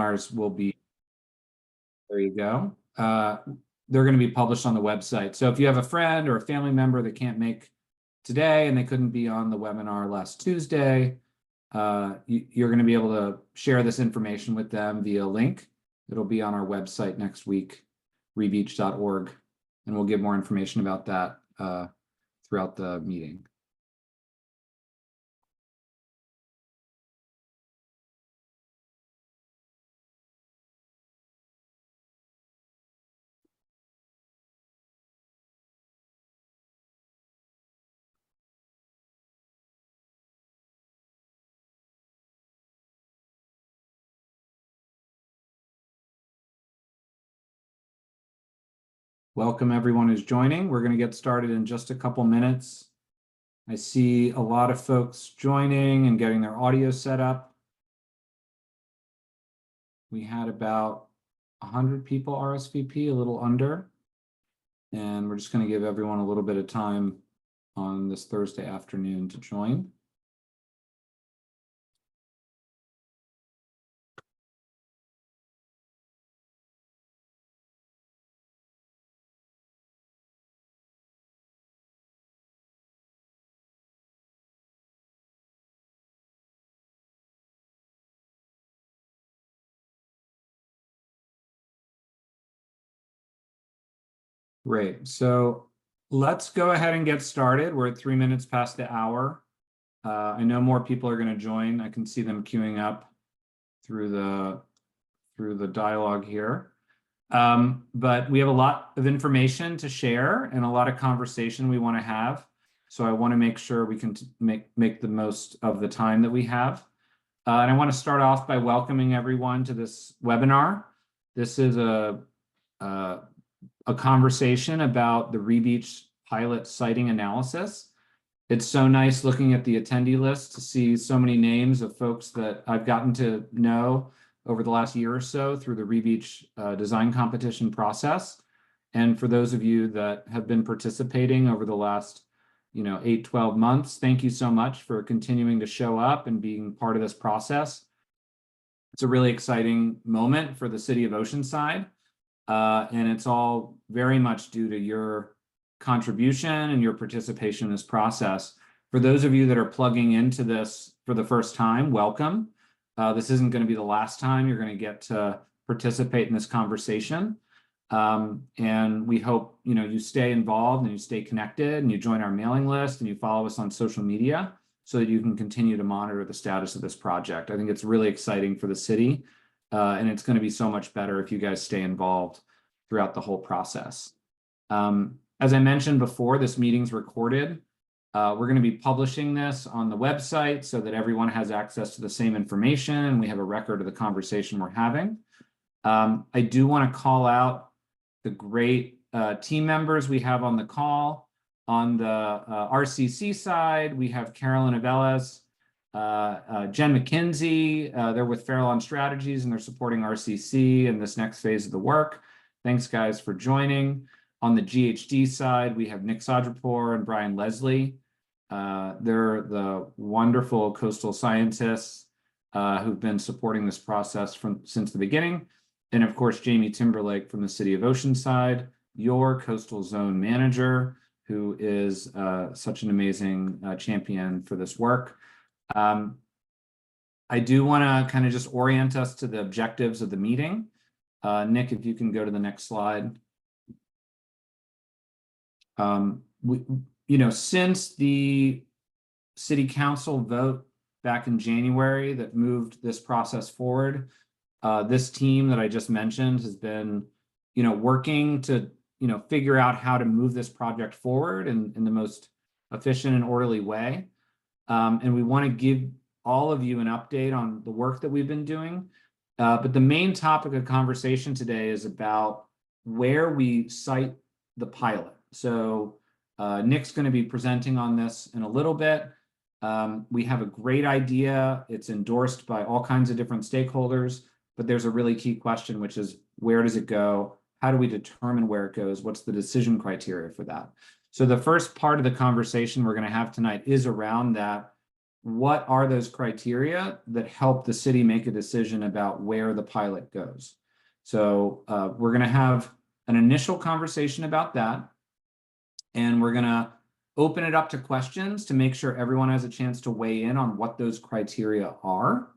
Ours will be, there you go. They're going to be published on the website. So if you have a friend or a family member that can't make today and they couldn't be on the webinar last Tuesday, you're going to be able to share this information with them via link. It'll be on our website next week, rebeach.org, and we'll give more information about that throughout the meeting. Welcome everyone who's joining. We're going to get started in just a couple minutes. I see a lot of folks joining and getting their audio set up. We had about 100 people RSVP, a little under. And we're just going to give everyone a little bit of time on this Thursday afternoon to join. Great. So let's go ahead and get started. We're at 3 minutes past the hour. I know more people are going to join. I can see them queuing up through the dialogue here. But we have a lot of information to share and a lot of conversation we want to have. So I want to make sure we can make the most of the time that we have. And I want to start off by welcoming everyone to this webinar. This is a conversation about the Rebeach pilot siting analysis. It's so nice looking at the attendee list to see so many names of folks that I've gotten to know over the last year or so through the Rebeach design competition process. And for those of you that have been participating over the last 8-12 months, thank you so much for continuing to show up and being part of this process. It's a really exciting moment for the city of Oceanside. And it's all very much due to your contribution and your participation in this process. For those of you that are plugging into this for the first time, welcome. This isn't going to be the last time you're going to get to participate in this conversation. And we hope you stay involved and you stay connected and you join our mailing list and you follow us on social media so that you can continue to monitor the status of this project. I think it's really exciting for the city. And it's going to be so much better if you guys stay involved throughout the whole process. As I mentioned before, this meeting's recorded. We're going to be publishing this on the website so that everyone has access to the same information and we have a record of the conversation we're having. I do want to call out the great team members we have on the call. On the RCC side, we have Carolyn Abeles, Jen McKinsey, they're with Farallon Strategies and they're supporting RCC in this next phase of the work. Thanks guys for joining. On the GHD side, we have Nick Sadrapour and Brian Leslie. They're the wonderful coastal scientists who've been supporting this process since the beginning. And of course, Jamie Timberlake from the city of Oceanside, your coastal zone manager, who is such an amazing champion for this work. I do want to kind of just orient us to the objectives of the meeting. Nick, if you can go to the next slide. Since the city council vote back in January that moved this process forward, this team that I just mentioned has been, working to, figure out how to move this project forward in the most efficient and orderly way. And we want to give all of you an update on the work that we've been doing. But the main topic of conversation today is about where we site the pilot. So Nick's going to be presenting on this in a little bit. We have a great idea. It's endorsed by all kinds of different stakeholders, but there's a really key question, which is where does it go? How do we determine where it goes? What's the decision criteria for that? So the first part of the conversation we're going to have tonight is around that. what are those criteria that help the city make a decision about where the pilot goes. So we're going to have an initial conversation about that, and we're going to open it up to questions to make sure everyone has a chance to weigh in on what those criteria are.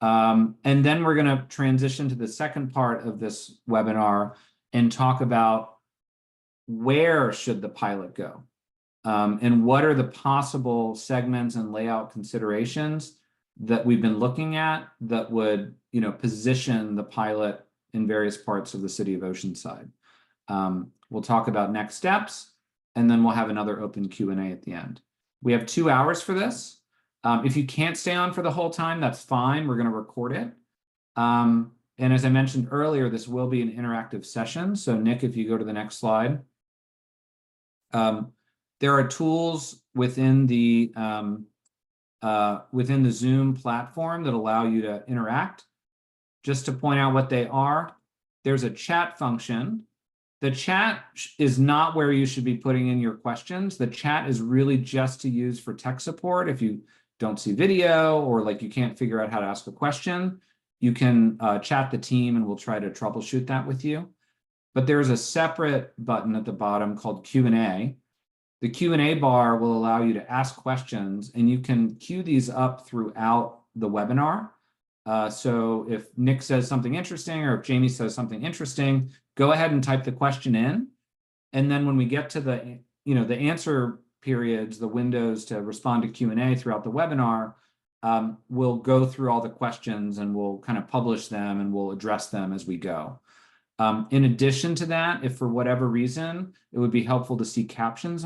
And then we're going to transition to the second part of this webinar and talk about where should the pilot go, and what are the possible segments and layout considerations that we've been looking at that would, position the pilot in various parts of the city of Oceanside. We'll talk about next steps, and then we'll have another open Q&A at the end. We have 2 hours for this. If you can't stay on for the whole time, that's fine. We're going to record it. And as I mentioned earlier, this will be an interactive session. So Nick, if you go to the next slide. There are tools within the Zoom platform that allow you to interact. Just to point out what they are, there's a chat function. The chat is not where you should be putting in your questions. The chat is really just to use for tech support. If you don't see video or like you can't figure out how to ask a question, you can chat the team and we'll try to troubleshoot that with you. But there's a separate button at the bottom called Q&A. The Q&A bar will allow you to ask questions, and you can queue these up throughout the webinar. So if Nick says something interesting or if Jamie says something interesting, go ahead and type the question in. And then when we get to the, the answer periods, the windows to respond to Q&A throughout the webinar, we'll go through all the questions and we'll kind of publish them and we'll address them as we go. In addition to that, if for whatever reason, it would be helpful to see captions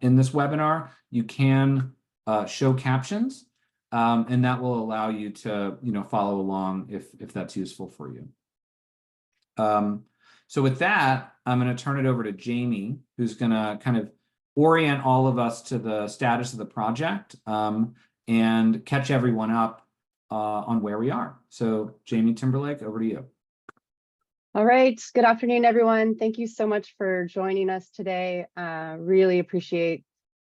in this webinar, you can show captions, and that will allow you to, follow along if that's useful for you. So with that, I'm going to turn it over to Jamie, who's going to kind of orient all of us to the status of the project and catch everyone up on where we are. So Jamie Timberlake, over to you. All right. Good afternoon, everyone. Thank you so much for joining us today. Really appreciate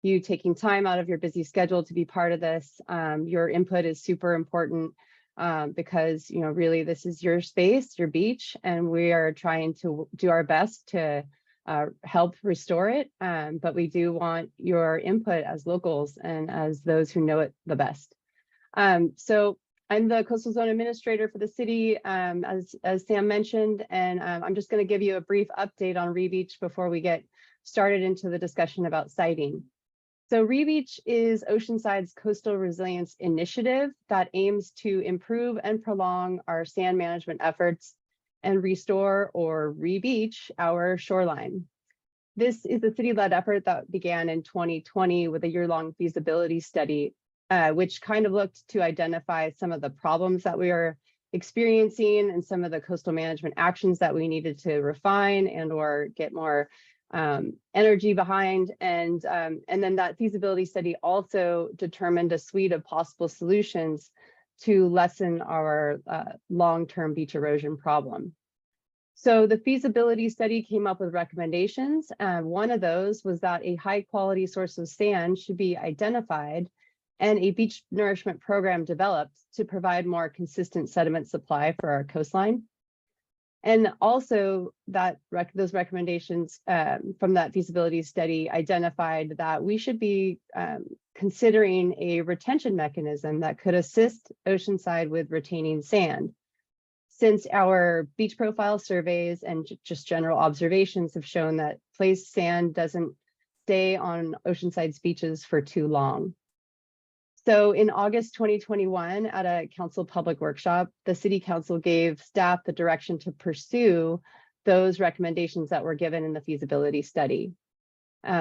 you taking time out of your busy schedule to be part of this. Your input is super important because, really this is your space, your beach, and we are trying to do our best to help restore it. But we do want your input as locals and as those who know it the best. So I'm the Coastal Zone Administrator for the city, as Sam mentioned, and I'm just going to give you a brief update on Rebeach before we get started into the discussion about siting. So Rebeach is Oceanside's coastal resilience initiative that aims to improve and prolong our sand management efforts and restore or re-beach our shoreline. This is a city-led effort that began in 2020 with a year-long feasibility study, which kind of looked to identify some of the problems that we are experiencing and some of the coastal management actions that we needed to refine and or get more energy behind. And then that feasibility study also determined a suite of possible solutions to lessen our long-term beach erosion problem. So the feasibility study came up with recommendations. One of those was that a high quality source of sand should be identified and a beach nourishment program developed to provide more consistent sediment supply for our coastline. And also that those recommendations from that feasibility study identified that we should be considering a retention mechanism that could assist Oceanside with retaining sand. Since our beach profile surveys and just general observations have shown that placed sand doesn't stay on Oceanside's beaches for too long. So in August 2021, at a council public workshop, the City Council gave staff the direction to pursue those recommendations that were given in the feasibility study.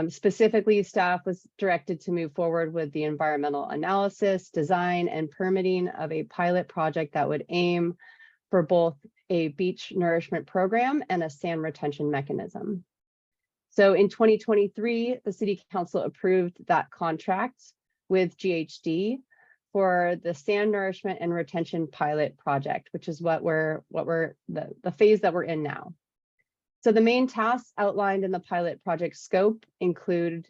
Specifically, staff was directed to move forward with the environmental analysis, design, and permitting of a pilot project that would aim for both a beach nourishment program and a sand retention mechanism. So in 2023, the City Council approved that contract with GHD for the sand nourishment and retention pilot project, which is the phase that we're in now. So the main tasks outlined in the pilot project scope include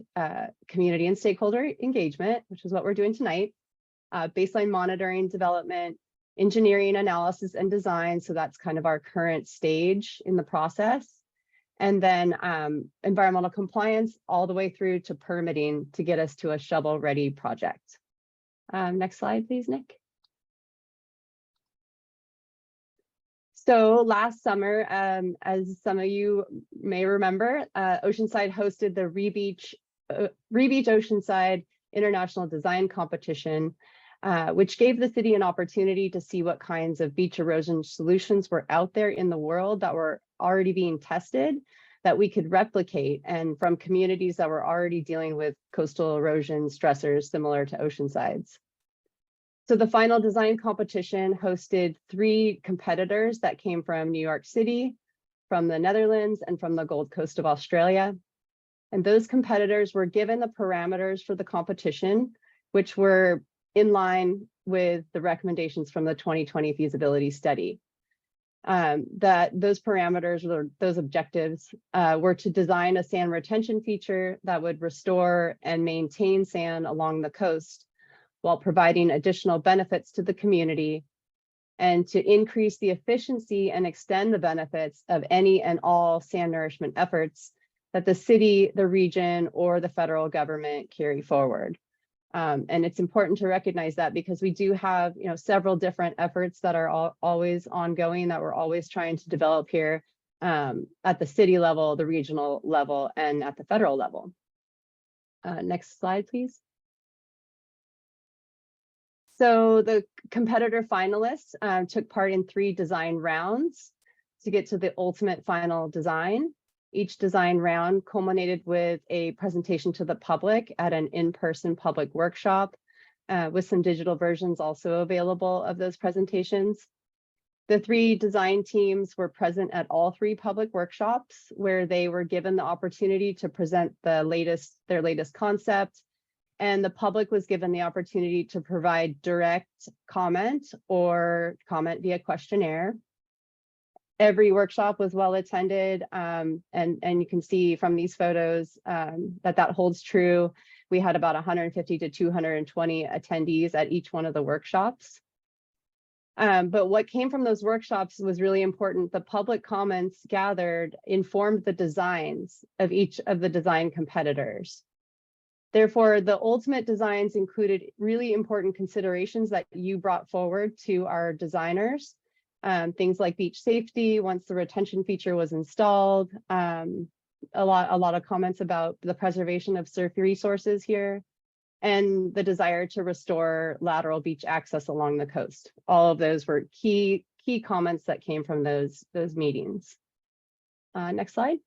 community and stakeholder engagement, which is what we're doing tonight, baseline monitoring development, engineering analysis and design. So that's kind of our current stage in the process. And then environmental compliance all the way through to permitting to get us to a shovel-ready project. Next slide, please, Nick. So last summer, as some of you may remember, Oceanside hosted the Rebeach Oceanside International Design Competition, which gave the city an opportunity to see what kinds of beach erosion solutions were out there in the world that were already being tested that we could replicate, and from communities that were already dealing with coastal erosion stressors similar to Oceanside's. So the final design competition hosted 3 competitors that came from New York City, from the Netherlands, and from the Gold Coast of Australia. And those competitors were given the parameters for the competition, which were in line with the recommendations from the 2020 feasibility study. That those parameters or those objectives were to design a sand retention feature that would restore and maintain sand along the coast while providing additional benefits to the community, and to increase the efficiency and extend the benefits of any and all sand nourishment efforts that the city, the region, or the federal government carry forward. And it's important to recognize that because we do have, several different efforts that are always ongoing, that we're always trying to develop here at the city level, the regional level, and at the federal level. Next slide, please. So the competitor finalists took part in 3 design rounds to get to the ultimate final design. Each design round culminated with a presentation to the public at an in-person public workshop, with some digital versions also available of those presentations. The 3 design teams were present at all 3 public workshops, where they were given the opportunity to present their latest concept, and the public was given the opportunity to provide direct comment or comment via questionnaire. Every workshop was well attended, and you can see from these photos that holds true. We had about 150 to 220 attendees at each one of the workshops. But what came from those workshops was really important. The public comments gathered informed the designs of each of the design competitors. Therefore, the ultimate designs included really important considerations that you brought forward to our designers. Things like beach safety once the retention feature was installed, a lot of comments about the preservation of surf resources here, and the desire to restore lateral beach access along the coast. All of those were key comments that came from those meetings. Next slide.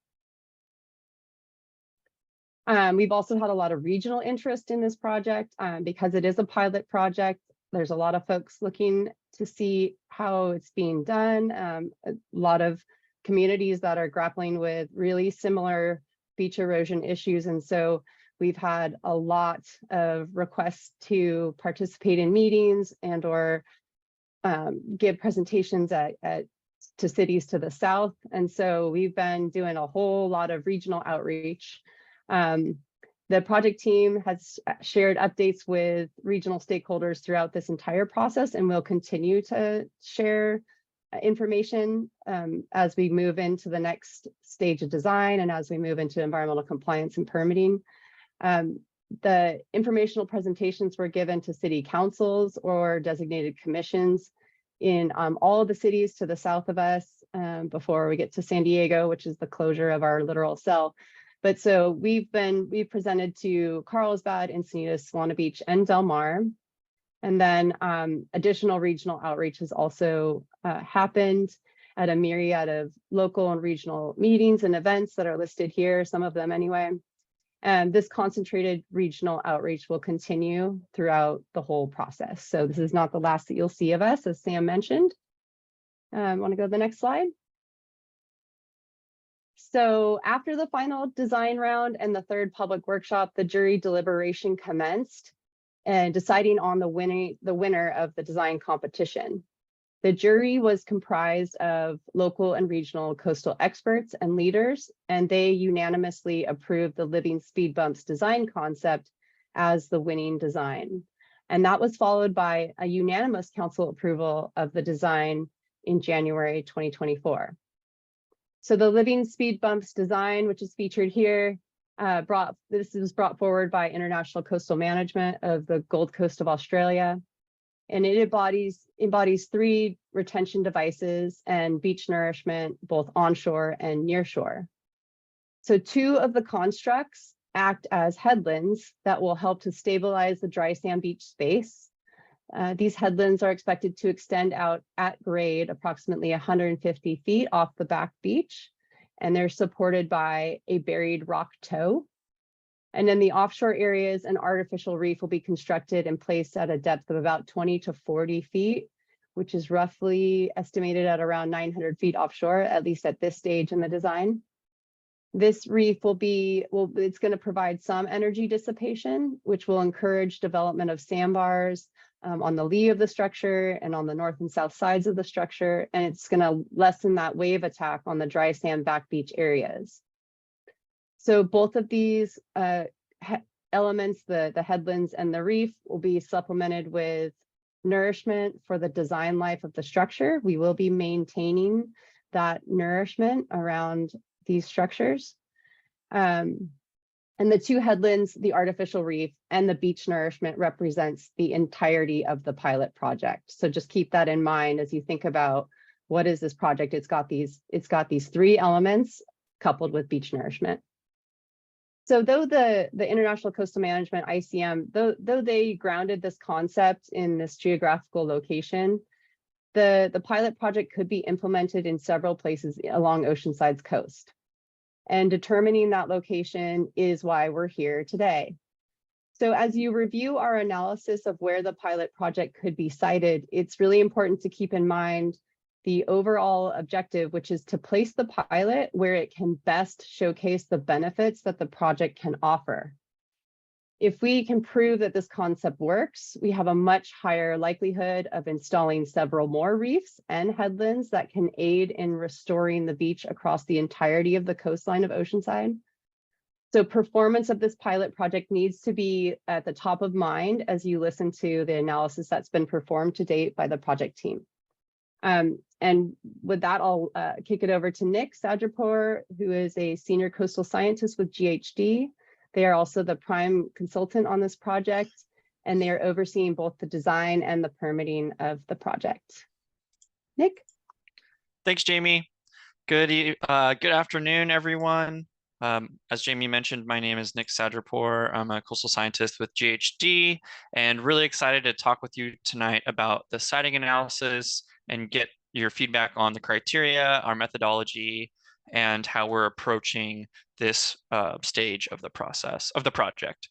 We've also had a lot of regional interest in this project because it is a pilot project. There's a lot of folks looking to see how it's being done. A lot of communities that are grappling with really similar beach erosion issues. And so we've had a lot of requests to participate in meetings and or give presentations to cities to the south. And so we've been doing a whole lot of regional outreach. The project team has shared updates with regional stakeholders throughout this entire process, and will continue to share information as we move into the next stage of design and as we move into environmental compliance and permitting. The informational presentations were given to city councils or designated commissions in all of the cities to the south of us before we get to San Diego, which is the closure of our littoral cell. But so we've presented to Carlsbad, Encinitas, Solana Beach, and Del Mar. And then additional regional outreach has also happened at a myriad of local and regional meetings and events that are listed here, some of them anyway. And this concentrated regional outreach will continue throughout the whole process. So this is not the last that you'll see of us, as Sam mentioned. Want to go to the next slide? So after the final design round and the 3rd public workshop, the jury deliberation commenced and deciding on the winner of the design competition. The jury was comprised of local and regional coastal experts and leaders, and they unanimously approved the Living Speed Bumps design concept as the winning design. And that was followed by a unanimous council approval of the design in January 2024. So the living speed bumps design, which is featured here, this was brought forward by International Coastal Management of the Gold Coast of Australia. And it embodies 3 retention devices and beach nourishment, both onshore and nearshore. So 2 of the constructs act as headlands that will help to stabilize the dry sand beach space. These headlands are expected to extend out at grade approximately 150 feet off the back beach, and they're supported by a buried rock toe. And in the offshore areas, an artificial reef will be constructed and placed at a depth of about 20 to 40 feet, which is roughly estimated at around 900 feet offshore, at least at this stage in the design. This reef it's going to provide some energy dissipation, which will encourage development of sandbars on the lee of the structure and on the north and south sides of the structure. And it's going to lessen that wave attack on the dry sand back beach areas. So both of these elements, the headlands and the reef, will be supplemented with nourishment for the design life of the structure. We will be maintaining that nourishment around these structures. And the 2 headlands, the artificial reef and the beach nourishment, represents the entirety of the pilot project. So just keep that in mind as you think about what is this project. It's got these 3 elements coupled with beach nourishment. So though the International Coastal Management, ICM, though they grounded this concept in this geographical location, the pilot project could be implemented in several places along Oceanside's coast. And determining that location is why we're here today. So as you review our analysis of where the pilot project could be sited, it's really important to keep in mind the overall objective, which is to place the pilot where it can best showcase the benefits that the project can offer. If we can prove that this concept works, we have a much higher likelihood of installing several more reefs and headlands that can aid in restoring the beach across the entirety of the coastline of Oceanside. So performance of this pilot project needs to be at the top of mind as you listen to the analysis that's been performed to date by the project team. And with that, I'll kick it over to Nick Sadgerpour, who is a senior coastal scientist with GHD. They are also the prime consultant on this project, and they are overseeing both the design and the permitting of the project. Nick? Thanks, Jamie. Good afternoon, everyone. As Jamie mentioned, my name is Nick Sadgerpour. I'm a coastal scientist with GHD, and really excited to talk with you tonight about the siting analysis and get your feedback on the criteria, our methodology, and how we're approaching this stage of the process of the project.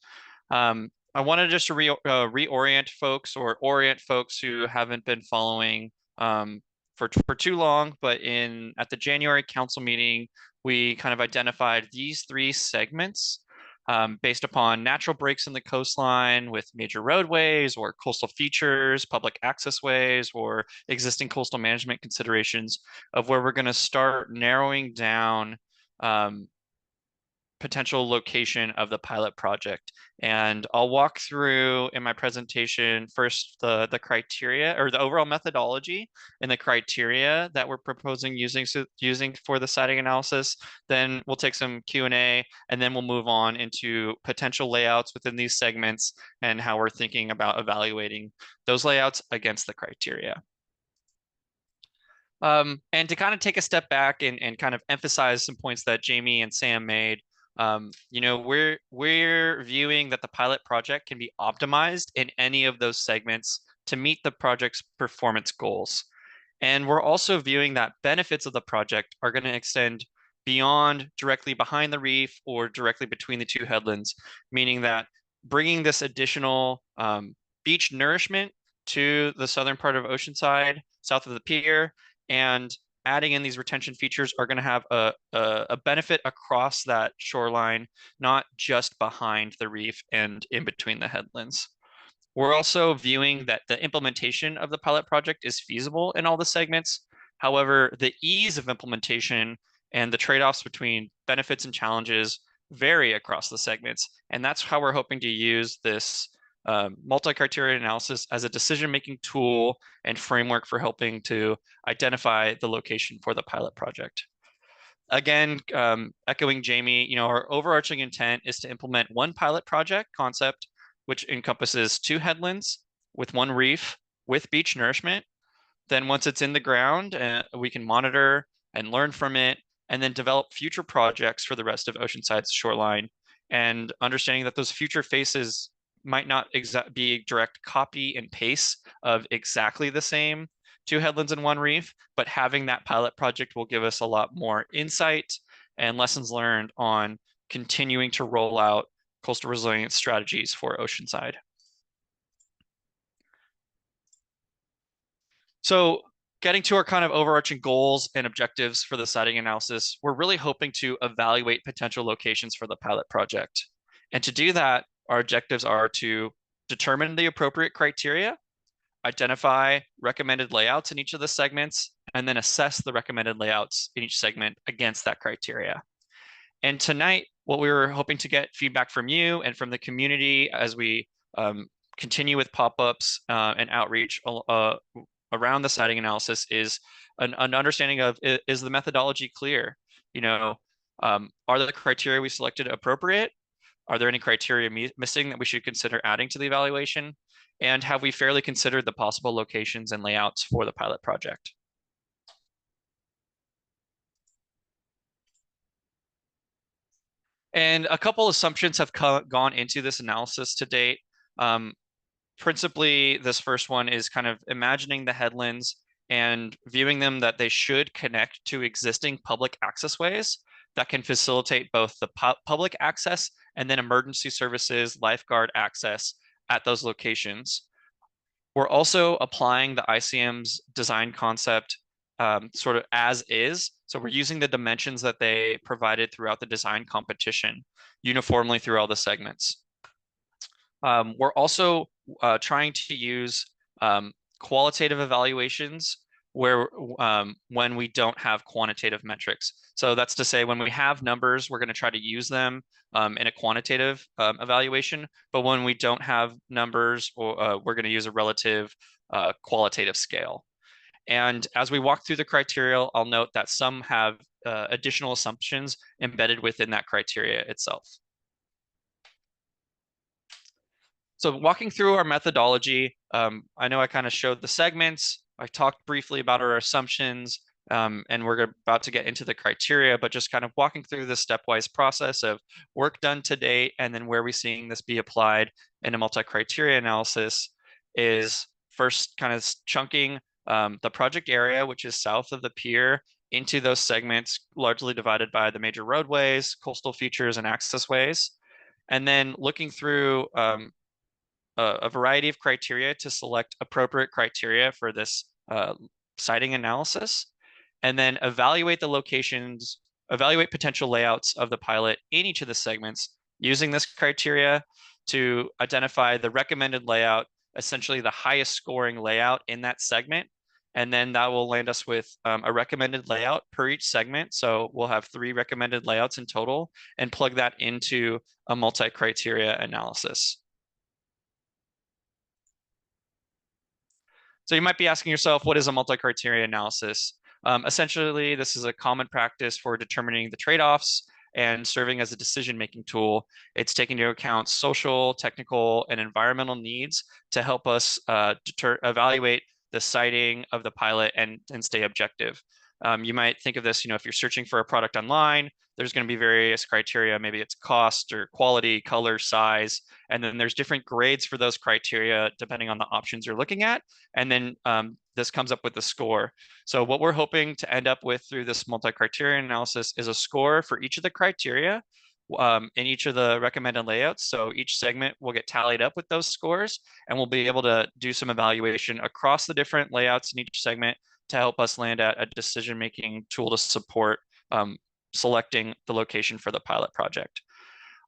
I wanted just to reorient folks, or orient folks who haven't been following for too long, but at the January council meeting, we kind of identified these 3 segments based upon natural breaks in the coastline with major roadways or coastal features, public access ways, or existing coastal management considerations of where we're going to start narrowing down potential location of the pilot project. And I'll walk through in my presentation first the criteria, or the overall methodology and the criteria that we're proposing using for the siting analysis. Then we'll take some Q&A, and then we'll move on into potential layouts within these segments and how we're thinking about evaluating those layouts against the criteria. And to kind of take a step back and kind of emphasize some points that Jamie and Sam made, you know, we're viewing that the pilot project can be optimized in any of those segments to meet the project's performance goals. And we're also viewing that benefits of the project are going to extend beyond directly behind the reef or directly between the 2 headlands, meaning that bringing this additional beach nourishment to the southern part of Oceanside, south of the pier, and adding in these retention features are going to have a benefit across that shoreline, not just behind the reef and in between the headlands. We're also viewing that the implementation of the pilot project is feasible in all the segments. However, the ease of implementation and the trade-offs between benefits and challenges vary across the segments. And that's how we're hoping to use this multi-criteria analysis as a decision-making tool and framework for helping to identify the location for the pilot project. Again, echoing Jamie, our overarching intent is to implement one pilot project concept, which encompasses 2 headlands with 1 reef with beach nourishment. Then once it's in the ground, we can monitor and learn from it, and then develop future projects for the rest of Oceanside's shoreline, and understanding that those future phases might not be a direct copy and paste of exactly the same 2 headlands and 1 reef, but having that pilot project will give us a lot more insight and lessons learned on continuing to roll out coastal resilience strategies for Oceanside. So getting to our kind of overarching goals and objectives for the siting analysis, we're really hoping to evaluate potential locations for the pilot project. And to do that, our objectives are to determine the appropriate criteria, identify recommended layouts in each of the segments, and then assess the recommended layouts in each segment against that criteria. And tonight, what we were hoping to get feedback from you and from the community as we continue with pop-ups and outreach around the siting analysis is an understanding of, is the methodology clear? Are the criteria we selected appropriate? Are there any criteria missing that we should consider adding to the evaluation? And have we fairly considered the possible locations and layouts for the pilot project? And a couple assumptions have gone into this analysis to date. Principally, this first one is kind of imagining the headlands and viewing them that they should connect to existing public access ways that can facilitate both the public access and then emergency services, lifeguard access at those locations. We're also applying the ICM's design concept sort of as is. So we're using the dimensions that they provided throughout the design competition uniformly through all the segments. We're also trying to use qualitative evaluations where when we don't have quantitative metrics. So that's to say, when we have numbers, we're going to try to use them in a quantitative evaluation. But when we don't have numbers, we're going to use a relative qualitative scale. And as we walk through the criteria, I'll note that some have additional assumptions embedded within that criteria itself. So walking through our methodology, I know I kind of showed the segments. I talked briefly about our assumptions, and we're about to get into the criteria, but just kind of walking through the stepwise process of work done to date, and then where we're seeing this be applied in a multi-criteria analysis is first kind of chunking the project area, which is south of the pier, into those segments, largely divided by the major roadways, coastal features, and access ways. And then looking through a variety of criteria to select appropriate criteria for this siting analysis, and then evaluate the locations, evaluate potential layouts of the pilot in each of the segments using this criteria to identify the recommended layout, essentially the highest scoring layout in that segment. And then that will land us with a recommended layout per each segment. So we'll have 3 recommended layouts in total and plug that into a multi-criteria analysis. So you might be asking yourself, what is a multi-criteria analysis? Essentially, this is a common practice for determining the trade-offs and serving as a decision-making tool. It's taking into account social, technical, and environmental needs to help us evaluate the siting of the pilot and stay objective. You might think of this, if you're searching for a product online, there's going to be various criteria. Maybe it's cost or quality, color, size, and then there's different grades for those criteria depending on the options you're looking at. And then this comes up with a score. So what we're hoping to end up with through this multi-criteria analysis is a score for each of the criteria in each of the recommended layouts. So each segment will get tallied up with those scores, and we'll be able to do some evaluation across the different layouts in each segment to help us land at a decision-making tool to support selecting the location for the pilot project.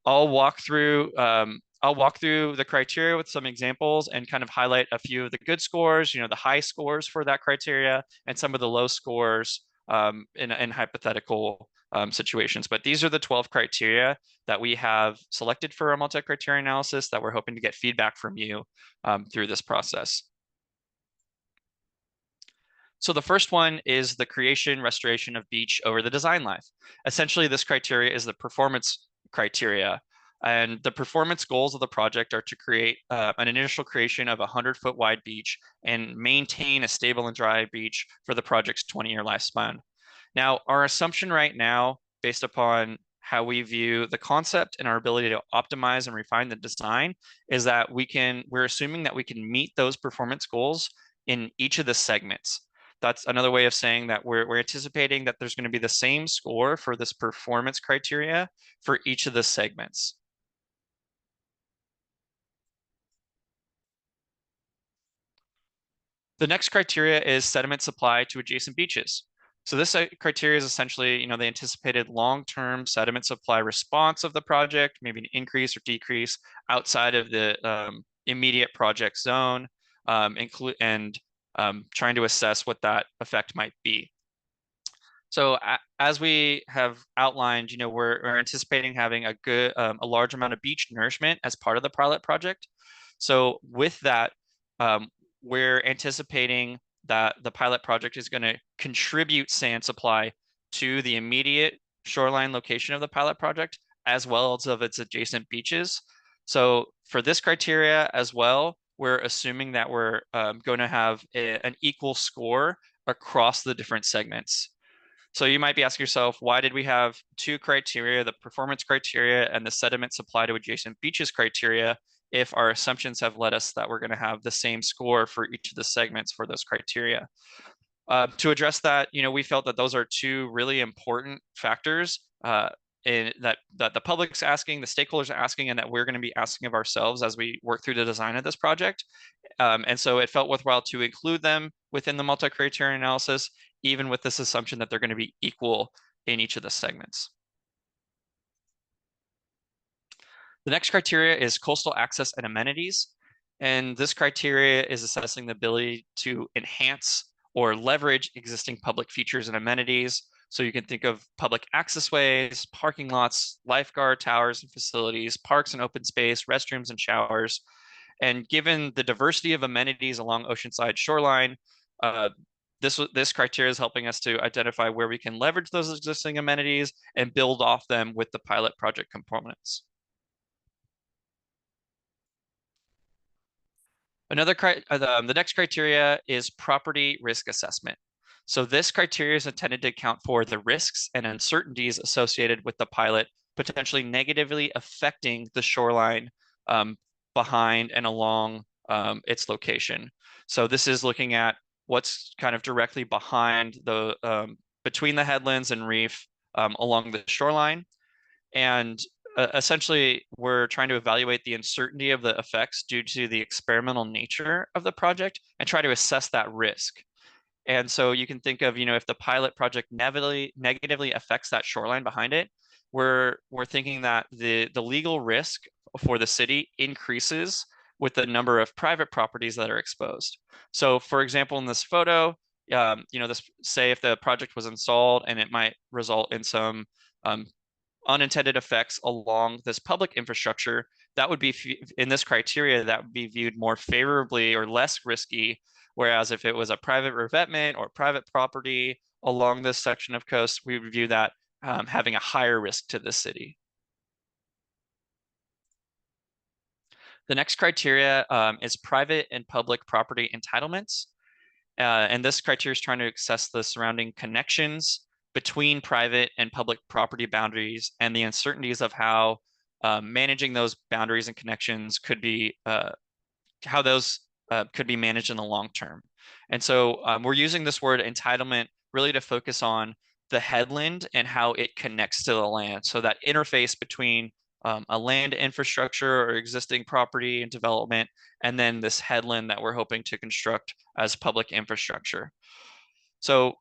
I'll walk through the criteria with some examples and kind of highlight a few of the good scores, the high scores for that criteria, and some of the low scores in hypothetical situations. But these are the 12 criteria that we have selected for our multi-criteria analysis that we're hoping to get feedback from you through this process. So the first one is the creation, restoration of beach over the design life. Essentially, this criteria is the performance criteria. And the performance goals of the project are to create an initial creation of a 100-foot wide beach and maintain a stable and dry beach for the project's 20-year lifespan. Now, our assumption right now, based upon how we view the concept and our ability to optimize and refine the design, is that we're assuming that we can meet those performance goals in each of the segments. That's another way of saying that we're anticipating that there's going to be the same score for this performance criteria for each of the segments. The next criteria is sediment supply to adjacent beaches. So this criteria is essentially, the anticipated long-term sediment supply response of the project, maybe an increase or decrease outside of the immediate project zone, trying to assess what that effect might be. So as we have outlined, we're anticipating having a large amount of beach nourishment as part of the pilot project. So with that, we're anticipating that the pilot project is going to contribute sand supply to the immediate shoreline location of the pilot project, as well as of its adjacent beaches. So for this criteria as well, we're assuming that we're going to have an equal score across the different segments. So you might be asking yourself, why did we have two criteria, the performance criteria and the sediment supply to adjacent beaches criteria, if our assumptions have led us that we're going to have the same score for each of the segments for those criteria? To address that, we felt that those are two really important factors that the public's asking, the stakeholders are asking, and that we're going to be asking of ourselves as we work through the design of this project. And so it felt worthwhile to include them within the multi-criteria analysis, even with this assumption that they're going to be equal in each of the segments. The next criteria is coastal access and amenities. And this criteria is assessing the ability to enhance or leverage existing public features and amenities. So you can think of public access ways, parking lots, lifeguard towers and facilities, parks and open space, restrooms and showers. And given the diversity of amenities along Oceanside shoreline, this criteria is helping us to identify where we can leverage those existing amenities and build off them with the pilot project components. The next criteria is property risk assessment. So this criteria is intended to account for the risks and uncertainties associated with the pilot potentially negatively affecting the shoreline behind and along its location. So this is looking at what's kind of directly behind between the headlands and reef along the shoreline. And essentially, we're trying to evaluate the uncertainty of the effects due to the experimental nature of the project and try to assess that risk. And so you can think of, if the pilot project negatively affects that shoreline behind it, we're thinking that the legal risk for the city increases with the number of private properties that are exposed. So for example, in this photo, say if the project was installed and it might result in some unintended effects along this public infrastructure, that would be in this criteria, that would be viewed more favorably or less risky. Whereas if it was a private revetment or private property along this section of coast, we would view that having a higher risk to the city. The next criteria is private and public property entitlements. And this criteria is trying to assess the surrounding connections between private and public property boundaries and the uncertainties of how managing those boundaries and connections could be, how those could be managed in the long term. And so we're using this word entitlement really to focus on the headland and how it connects to the land. So that interface between a land infrastructure or existing property and development, and then this headland that we're hoping to construct as public infrastructure. So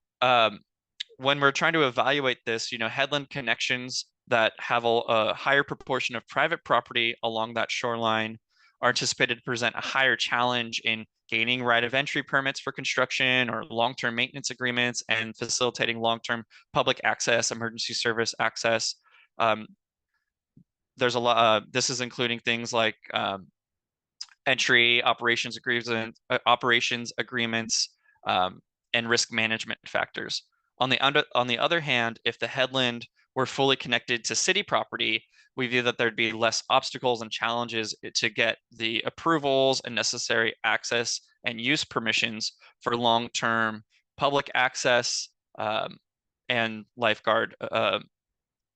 when we're trying to evaluate this, headland connections that have a higher proportion of private property along that shoreline are anticipated to present a higher challenge in gaining right of entry permits for construction or long-term maintenance agreements, and facilitating long-term public access, emergency service access. There's a lot, this is including things like entry operations agreements, and risk management factors. On the other hand, if the headland were fully connected to city property, we view that there'd be less obstacles and challenges to get the approvals and necessary access and use permissions for long-term public access, and lifeguard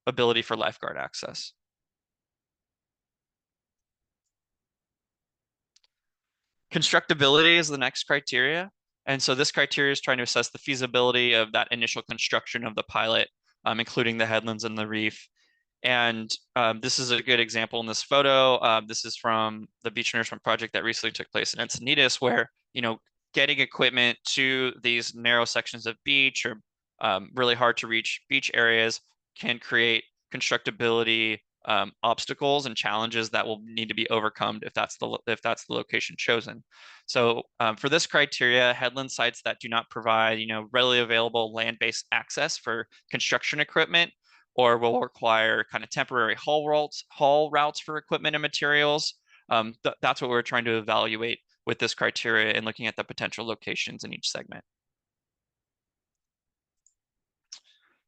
ability for lifeguard access. Constructability is the next criteria. And so this criteria is trying to assess the feasibility of that initial construction of the pilot, including the headlands and the reef. And this is a good example in this photo. This is from the beach nourishment project that recently took place in Encinitas, where, getting equipment to these narrow sections of beach or really hard to reach beach areas can create constructability obstacles and challenges that will need to be overcome if that's the location chosen. So for this criteria, headland sites that do not provide readily available land-based access for construction equipment, or will require kind of temporary haul routes for equipment and materials. That's what we're trying to evaluate with this criteria and looking at the potential locations in each segment.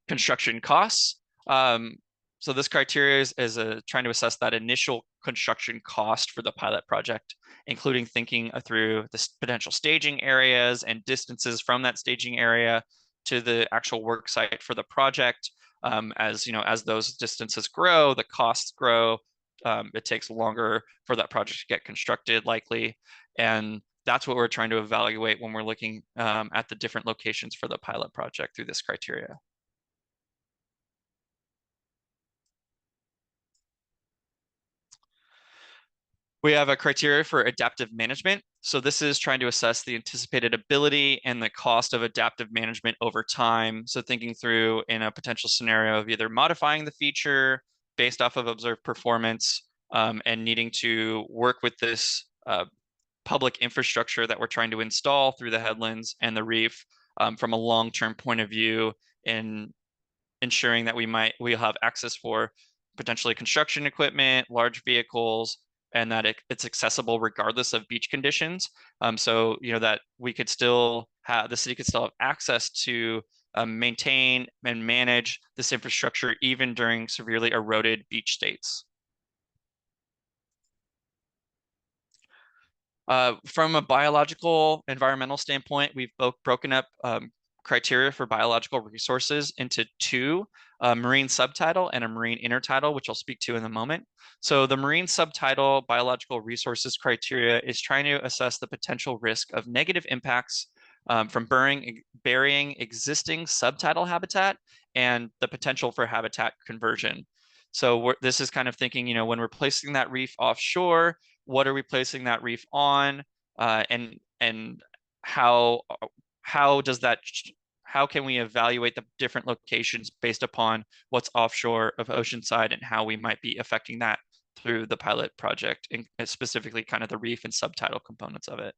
Construction costs. So this criteria is trying to assess that initial construction cost for the pilot project, including thinking through the potential staging areas and distances from that staging area to the actual work site for the project. As those distances grow, the costs grow. It takes longer for that project to get constructed, likely, and that's what we're trying to evaluate when we're looking at the different locations for the pilot project through this criteria. We have a criteria for adaptive management. So this is trying to assess the anticipated ability and the cost of adaptive management over time. So thinking through in a potential scenario of either modifying the feature based off of observed performance, and needing to work with this public infrastructure that we're trying to install through the headlands and the reef from a long-term point of view, in ensuring that we'll have access for potentially construction equipment, large vehicles, and that it's accessible regardless of beach conditions. So that we could still have, the city could still have access to maintain and manage this infrastructure even during severely eroded beach states. From a biological environmental standpoint, we've broken up criteria for biological resources into two, a marine subtidal and a marine intertidal, which I'll speak to in a moment. So the marine subtidal biological resources criteria is trying to assess the potential risk of negative impacts from burying existing subtidal habitat and the potential for habitat conversion. So this is kind of thinking, when we're placing that reef offshore, what are we placing that reef on, and how can we evaluate the different locations based upon what's offshore of Oceanside and how we might be affecting that through the pilot project, and specifically kind of the reef and subtidal components of it.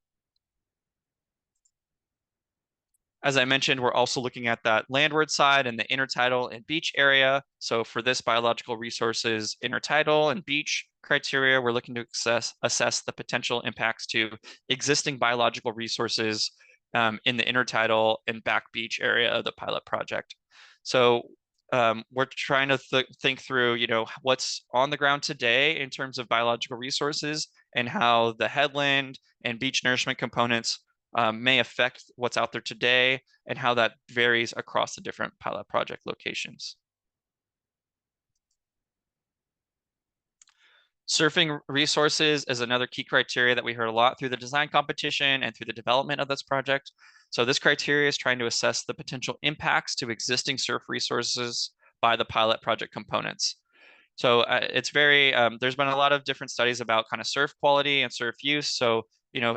As I mentioned, we're also looking at that landward side and the intertidal and beach area. So for this biological resources, intertidal and beach criteria, we're looking to assess the potential impacts to existing biological resources in the intertidal and back beach area of the pilot project. So we're trying to think through, what's on the ground today in terms of biological resources and how the headland and beach nourishment components may affect what's out there today and how that varies across the different pilot project locations. Surfing resources is another key criteria that we heard a lot through the design competition and through the development of this project. So this criteria is trying to assess the potential impacts to existing surf resources by the pilot project components. So it's very, there's been a lot of different studies about kind of surf quality and surf use. So,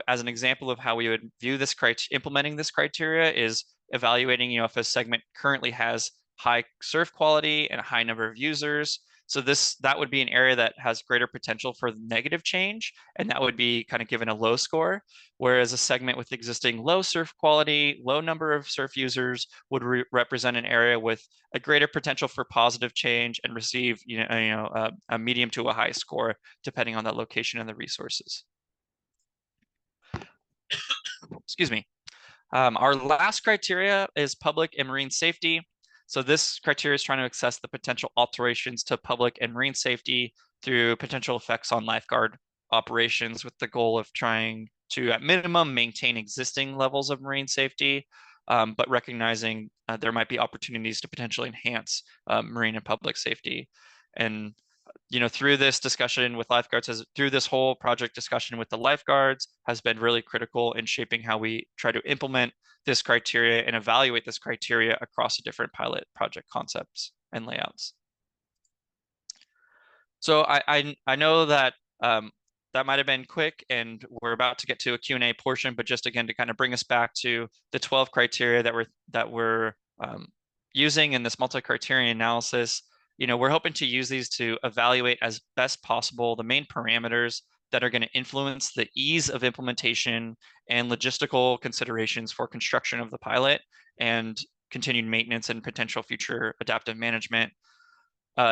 as an example of how we would view this implementing this criteria is evaluating, if a segment currently has high surf quality and a high number of users. So that would be an area that has greater potential for negative change, and that would be kind of given a low score. Whereas a segment with existing low surf quality, low number of surf users would represent an area with a greater potential for positive change and receive a medium to a high score depending on that location and the resources. Excuse me. Our last criteria is public and marine safety. So this criteria is trying to assess the potential alterations to public and marine safety through potential effects on lifeguard operations, with the goal of trying to, at minimum, maintain existing levels of marine safety, but recognizing there might be opportunities to potentially enhance marine and public safety. And through this discussion with lifeguards, through this whole project discussion with the lifeguards has been really critical in shaping how we try to implement this criteria and evaluate this criteria across the different pilot project concepts and layouts. So I know that that might have been quick, and we're about to get to a Q&A portion, but just again to kind of bring us back to the 12 criteria that we're using in this multi-criterion analysis. We're hoping to use these to evaluate as best possible the main parameters that are going to influence the ease of implementation and logistical considerations for construction of the pilot and continued maintenance and potential future adaptive management.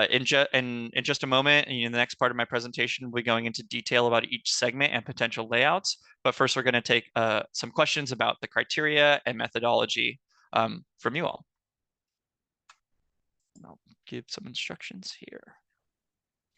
In just a moment, in the next part of my presentation, we'll be going into detail about each segment and potential layouts. But first, we're going to take some questions about the criteria and methodology from you all. I'll give some instructions here.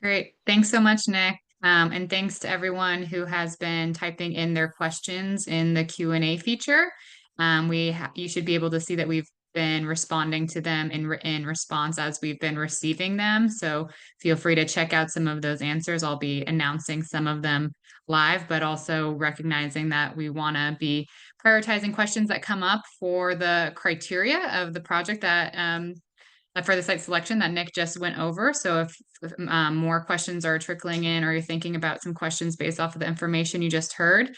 Great. Thanks so much, Nick. And thanks to everyone who has been typing in their questions in the Q&A feature. You should be able to see that we've been responding to them in response as we've been receiving them. So feel free to check out some of those answers. I'll be announcing some of them live, but also recognizing that we want to be prioritizing questions that come up for the criteria of the project that for the site selection that Nick just went over. So if more questions are trickling in, or you're thinking about some questions based off of the information you just heard,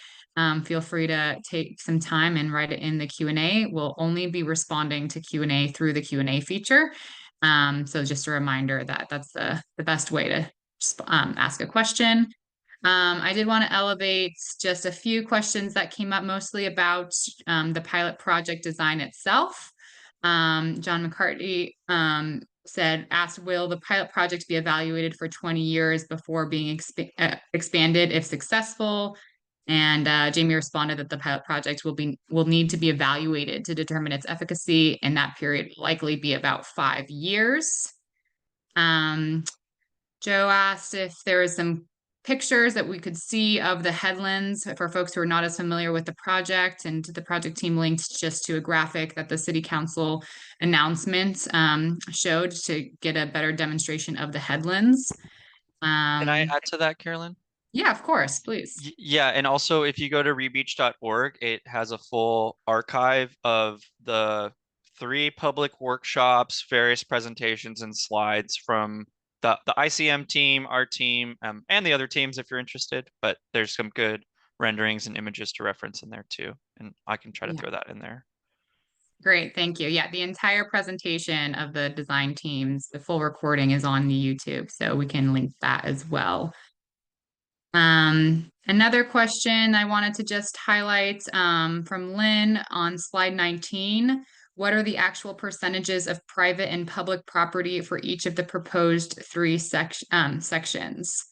feel free to take some time and write it in the Q&A. We'll only be responding to Q&A through the Q&A feature. So just a reminder that that's the best way to ask a question. I did want to elevate just a few questions that came up, mostly about the pilot project design itself. John McCarthy asked, will the pilot project be evaluated for 20 years before being expanded if successful? And Jamie responded that the pilot project will need to be evaluated to determine its efficacy, and that period will likely be about 5 years. Joe asked if there was some pictures that we could see of the headlands for folks who are not as familiar with the project, and the project team linked just to a graphic that the city council announcement showed to get a better demonstration of the headlands. Can I add to that, Carolyn? Yeah, of course, please. Yeah, and also if you go to rebeach.org, it has a full archive of the 3 public workshops, various presentations and slides from the ICM team, our team, and the other teams if you're interested. But there's some good renderings and images to reference in there too. And I can try to throw that in there. Great, thank you. Yeah, the entire presentation of the design teams, the full recording is on the YouTube, so we can link that as well. Another question I wanted to just highlight from Lynn on slide 19. What are the actual percentages of private and public property for each of the proposed 3 sections?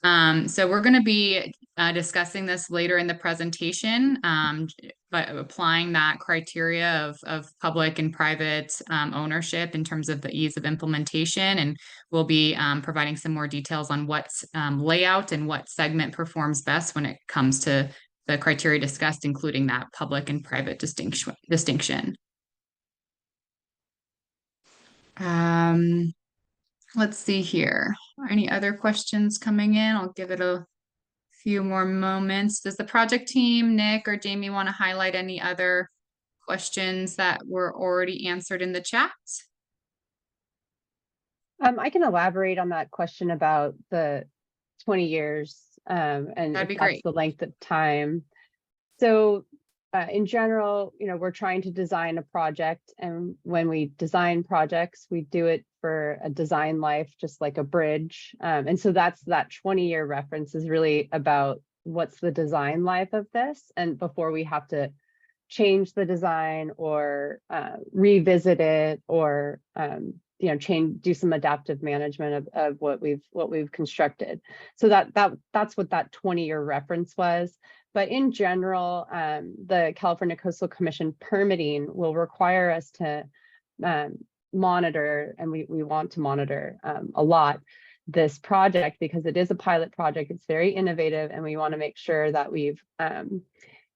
So we're going to be discussing this later in the presentation, but applying that criteria of public and private ownership in terms of the ease of implementation. And we'll be providing some more details on what layout and what segment performs best when it comes to the criteria discussed, including that public and private distinction. Let's see here. Any other questions coming in? I'll give it a few more moments. Does the project team, Nick or Jamie, want to highlight any other questions that were already answered in the chat? I can elaborate on that question about the 20 years and That'd be if that's great. the length of time. So in general, we're trying to design a project, and when we design projects, we do it for a design life, just like a bridge. And so that 20-year reference is really about what's the design life of this, and before we have to change the design or revisit it, or do some adaptive management of what we've constructed. So that's what that 20-year reference was. But in general, the California Coastal Commission permitting will require us to monitor, and we want to monitor a lot, this project, because it is a pilot project. It's very innovative, and we want to make sure that we've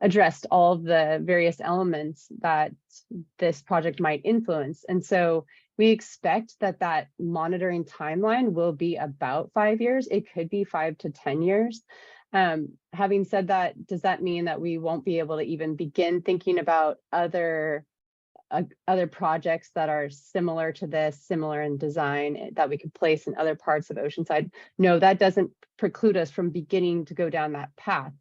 addressed all of the various elements that this project might influence. And so we expect that monitoring timeline will be about 5 years. It could be 5 to 10 years. Having said that, does that mean that we won't be able to even begin thinking about other projects that are similar to this, similar in design, that we could place in other parts of Oceanside? No, that doesn't preclude us from beginning to go down that path,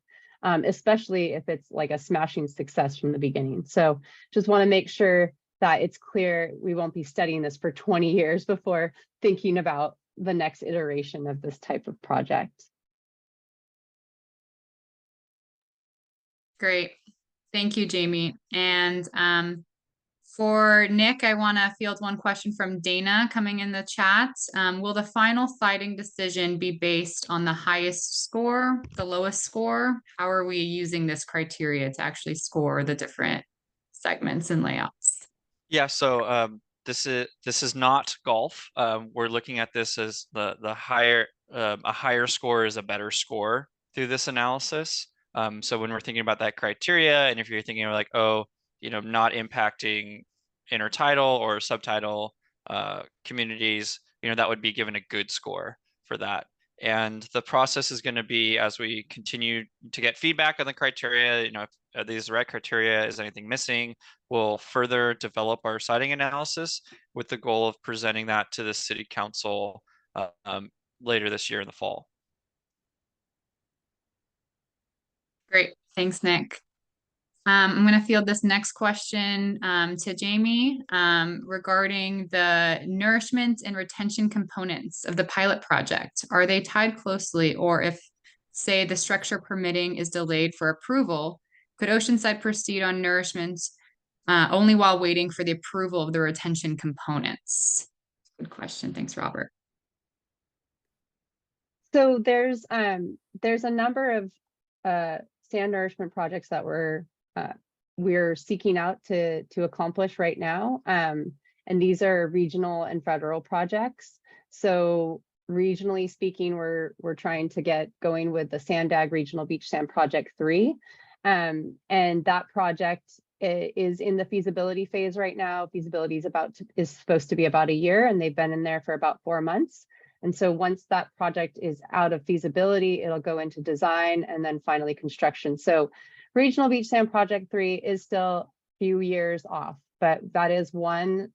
especially if it's like a smashing success from the beginning. So just want to make sure that it's clear we won't be studying this for 20 years before thinking about the next iteration of this type of project. Great. Thank you, Jamie. And for Nick, I want to field one question from Dana coming in the chat. Will the final citing decision be based on the highest score, the lowest score? How are we using this criteria to actually score the different segments and layouts? Yeah, so this is not golf. We're looking at this as the higher a higher score is a better score through this analysis. So when we're thinking about that criteria, and if you're thinking of like, oh, not impacting intertidal or subtidal communities, that would be given a good score for that. And the process is going to be, as we continue to get feedback on the criteria, if are these the right criteria, is anything missing, we'll further develop our citing analysis with the goal of presenting that to the city council later this year in the fall. Great. Thanks, Nick. I'm going to field this next question to Jamie regarding the nourishment and retention components of the pilot project. Are they tied closely, or if, say, the structure permitting is delayed for approval, could Oceanside proceed on nourishment only while waiting for the approval of the retention components? Good question. Thanks, Robert. So there's a number of sand nourishment projects that we're seeking out to accomplish right now. And these are regional and federal projects. So regionally speaking, we're trying to get going with the Sandag Regional Beach Sand Project 3. And that project is in the feasibility phase right now. Feasibility is supposed to be about a year, and they've been in there for about 4 months. And so once that project is out of feasibility, it'll go into design and then finally construction. So Regional Beach Sand Project 3 is still a few years off, but that is one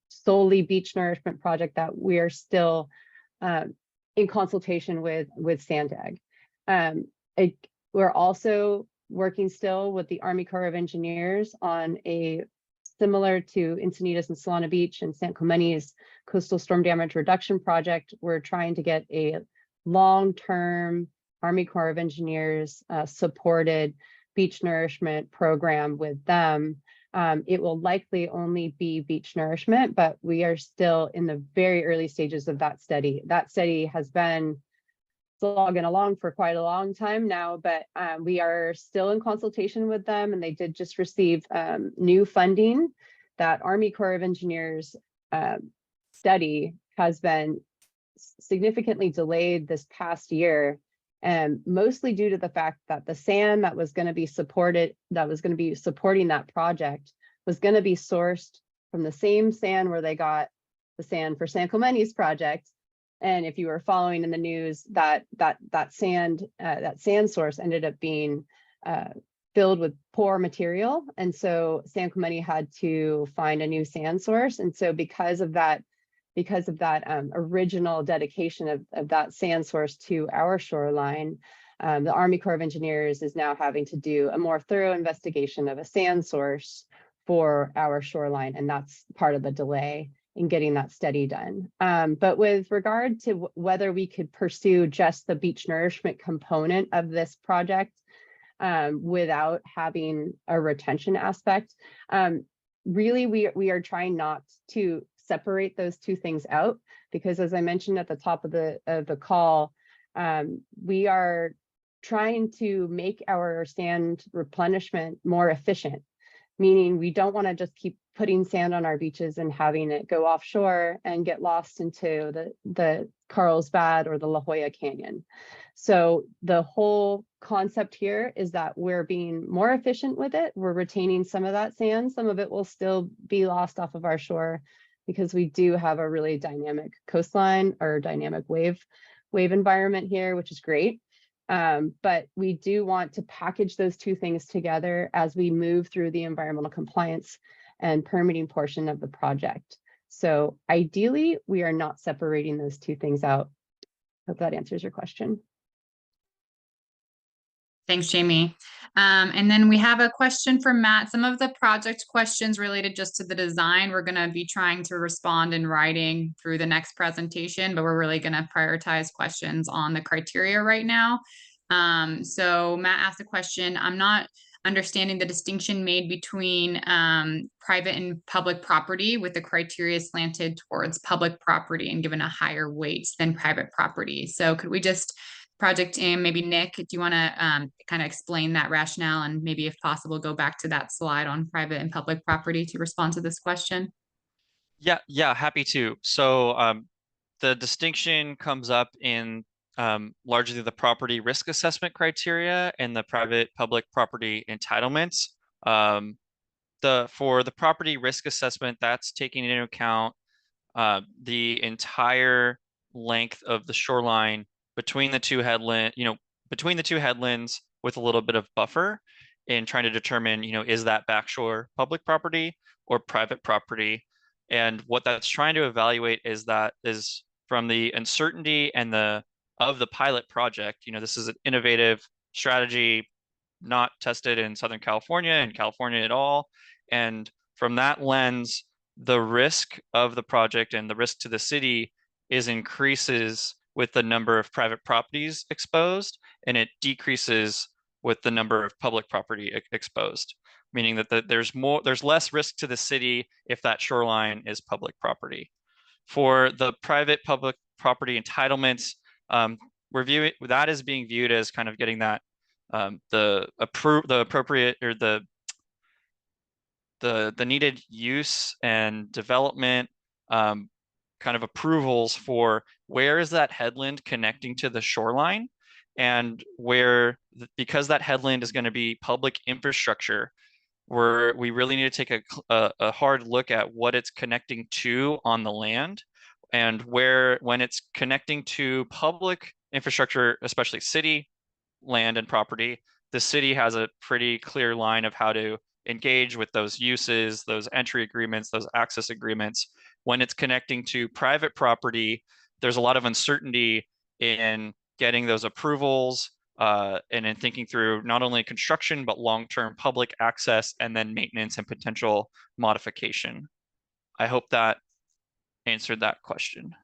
solely beach nourishment project that we are still in consultation with Sandag. We're also working still with the Army Corps of Engineers on a similar to Encinitas and Solana Beach and San Clemente's coastal storm damage reduction project. We're trying to get a long-term Army Corps of Engineers supported beach nourishment program with them. It will likely only be beach nourishment, but we are still in the very early stages of that study. That study has been slogging along for quite a long time now, but we are still in consultation with them, and they did just receive new funding. That Army Corps of Engineers study has been significantly delayed this past year, and mostly due to the fact that the sand that was going to be supporting that project was going to be sourced from the same sand where they got the sand for San Clemente's project. And if you were following in the news, that sand source ended up being filled with poor material, and so San Clemente had to find a new sand source. And so because of that original dedication of that sand source to our shoreline, The Army Corps of Engineers is now having to do a more thorough investigation of a sand source for our shoreline, and that's part of the delay in getting that study done. But with regard to whether we could pursue just the beach nourishment component of this project without having a retention aspect, really we are trying not to separate those two things out, because as I mentioned at the top of the call, we are trying to make our sand replenishment more efficient, meaning we don't want to just keep putting sand on our beaches and having it go offshore and get lost into the Carlsbad or the La Jolla Canyon. So the whole concept here is that we're being more efficient with it. We're retaining some of that sand. Some of it will still be lost off of our shore because we do have a really dynamic coastline or dynamic wave environment here, which is great. But we do want to package those two things together as we move through the environmental compliance and permitting portion of the project. So ideally, we are not separating those two things out. Hope that answers your question. Thanks, Jamie. And then we have a question from Matt. Some of the project questions related just to the design, we're going to be trying to respond in writing through the next presentation, but we're really going to prioritize questions on the criteria right now. So Matt asked a question. I'm not understanding the distinction made between private and public property, with the criteria slanted towards public property and given a higher weight than private property. So could we just project team, maybe Nick, do you want to kind of explain that rationale, and maybe if possible go back to that slide on private and public property to respond to this question? Yeah, happy to. So the distinction comes up in largely the property risk assessment criteria and the private public property entitlements. For the property risk assessment, that's taking into account the entire length of the shoreline between the two headlands, with a little bit of buffer, in trying to determine, is that backshore public property or private property? And what that's trying to evaluate is from the uncertainty and of the pilot project. This is an innovative strategy not tested in Southern California and California at all. And from that lens, the risk of the project and the risk to the city increases with the number of private properties exposed, and it decreases with the number of public property exposed, meaning that there's less risk to the city if that shoreline is public property. For the private public property entitlements, that is being viewed as kind of getting that the appropriate, or the needed use and development kind of approvals for where is that headland connecting to the shoreline, and because that headland is going to be public infrastructure, we really need to take a hard look at what it's connecting to on the land, and when it's connecting to public infrastructure, especially city land and property, the city has a pretty clear line of how to engage with those uses, those entry agreements, those access agreements. When it's connecting to private property, there's a lot of uncertainty in getting those approvals and in thinking through not only construction, but long-term public access, and then maintenance and potential modification. I hope that answered that question.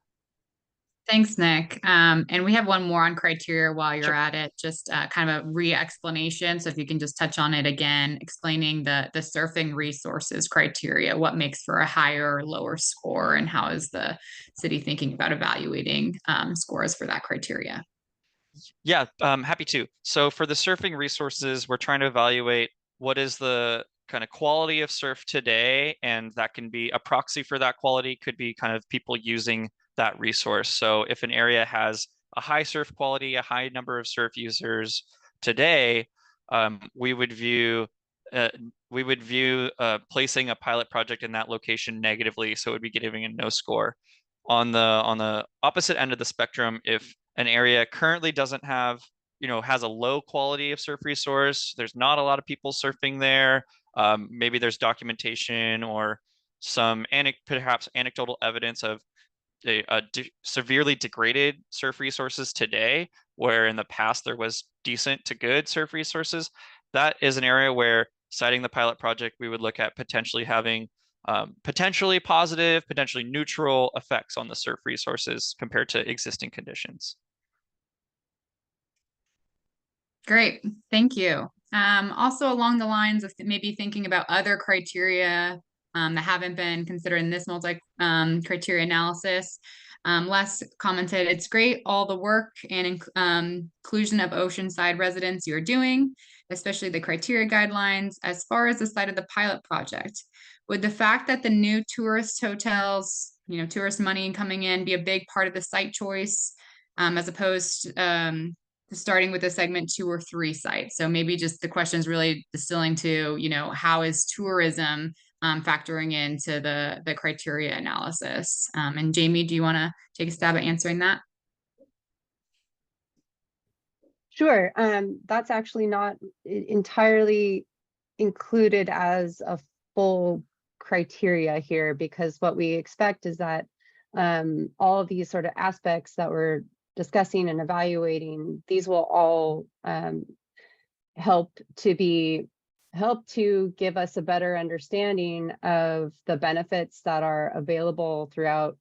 Thanks, Nick. And we have one more on criteria while you're Sure. at it, just kind of a re-explanation. So if you can just touch on it again, explaining the surfing resources criteria, what makes for a higher or lower score, and how is the city thinking about evaluating scores for that criteria? Yeah, happy to. So for the surfing resources, we're trying to evaluate what is the kind of quality of surf today, and that can be a proxy for that quality, could be kind of people using that resource. So if an area has a high surf quality, a high number of surf users today, we would view placing a pilot project in that location negatively, so it would be giving a no score. On the opposite end of the spectrum, if an area currently doesn't have, has a low quality of surf resource, there's not a lot of people surfing there, maybe there's documentation or some perhaps anecdotal evidence of severely degraded surf resources today, where in the past there was decent to good surf resources. That is an area where, citing the pilot project, we would look at potentially having potentially positive, potentially neutral effects on the surf resources compared to existing conditions. Great, thank you. Also along the lines of maybe thinking about other criteria that haven't been considered in this criteria analysis. Les commented, it's great all the work and inclusion of oceanside residents you're doing, especially the criteria guidelines. As far as the site of the pilot project, would the fact that the new tourist hotels, tourist money coming in, be a big part of the site choice, as opposed starting with a segment 2 or 3 sites? So maybe just the question is really distilling to, how is tourism factoring into the criteria analysis? And Jamie, do you want to take a stab at answering that? Sure. That's actually not entirely included as a full criteria here, because what we expect is that all of these sort of aspects that we're discussing and evaluating, these will all help to give us a better understanding of the benefits that are available throughout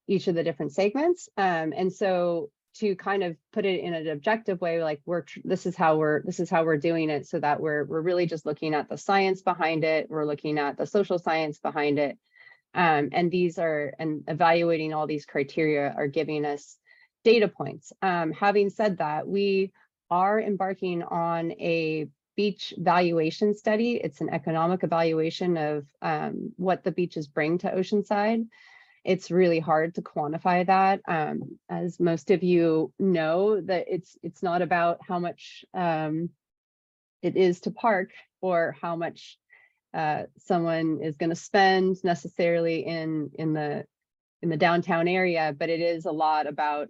each of the different segments. And so to kind of put it in an objective way, like this is how we're doing it, so that we're really just looking at the science behind it. We're looking at the social science behind it. And evaluating all these criteria are giving us data points. Having said that, we are embarking on a beach valuation study. It's an economic evaluation of what the beaches bring to Oceanside. It's really hard to quantify that. As most of you know, that it's not about how much it is to park or how much someone is going to spend necessarily in the downtown area, but it is a lot about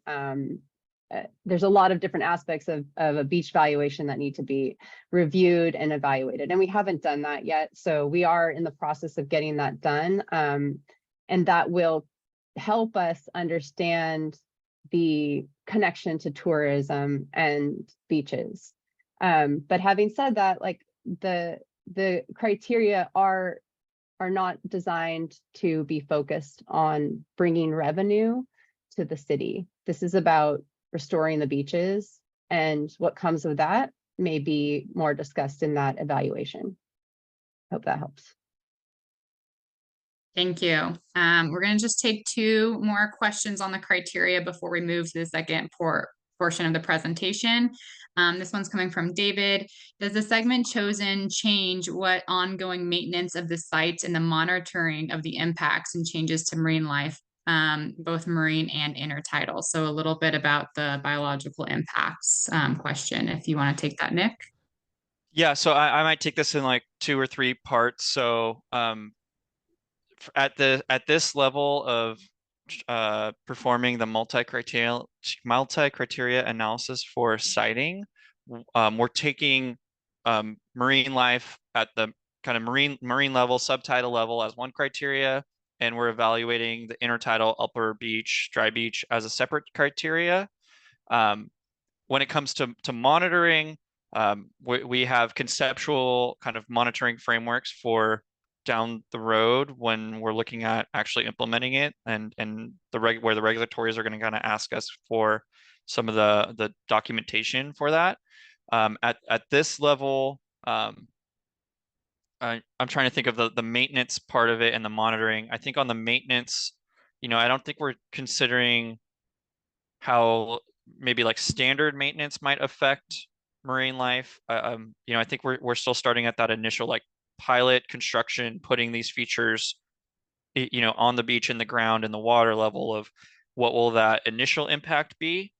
there's a lot of different aspects of a beach valuation that need to be reviewed and evaluated, and we haven't done that yet. So we are in the process of getting that done, and that will help us understand the connection to tourism and beaches. But having said that, like the criteria are not designed to be focused on bringing revenue to the city. This is about restoring the beaches, and what comes of that may be more discussed in that evaluation. Hope that helps. Thank you. We're going to just take 2 more questions on the criteria before we move to the second portion of the presentation. This one's coming from David. Does the segment chosen change what ongoing maintenance of the sites and the monitoring of the impacts and changes to marine life, both marine and intertidal? So a little bit about the biological impacts question, if you want to take that, Nick. Yeah, so I might take this in like 2 or 3 parts. So at this level of performing the multi-criteria analysis for siting, we're taking marine life at the kind of marine level, subtidal level as one criteria, and we're evaluating the intertidal upper beach, dry beach as a separate criteria. When it comes to monitoring, we have conceptual kind of monitoring frameworks for down the road when we're looking at actually implementing it, and where the regulatories are going to kind of ask us for some of the documentation for that. At this level, I'm trying to think of the maintenance part of it and the monitoring. I think on the maintenance, I don't think we're considering how maybe like standard maintenance might affect marine life. I think we're still starting at that initial like pilot construction, putting these features, on the beach, in the ground, in the water level of what will that initial impact be.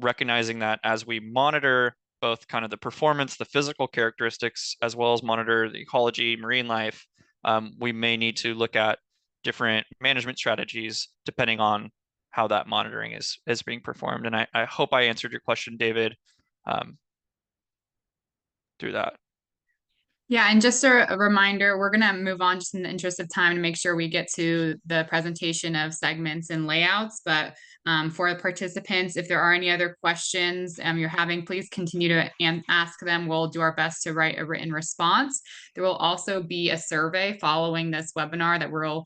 Recognizing that as we monitor both kind of the performance, the physical characteristics, as well as monitor the ecology, marine life, we may need to look at different management strategies depending on how that monitoring is being performed. And I hope I answered your question, David, through that. Yeah, and just a reminder, we're gonna move on just in the interest of time to make sure we get to the presentation of segments and layouts. But for the participants, if there are any other questions you're having, please continue to ask them. We'll do our best to write a written response. There will also be a survey following this webinar that we'll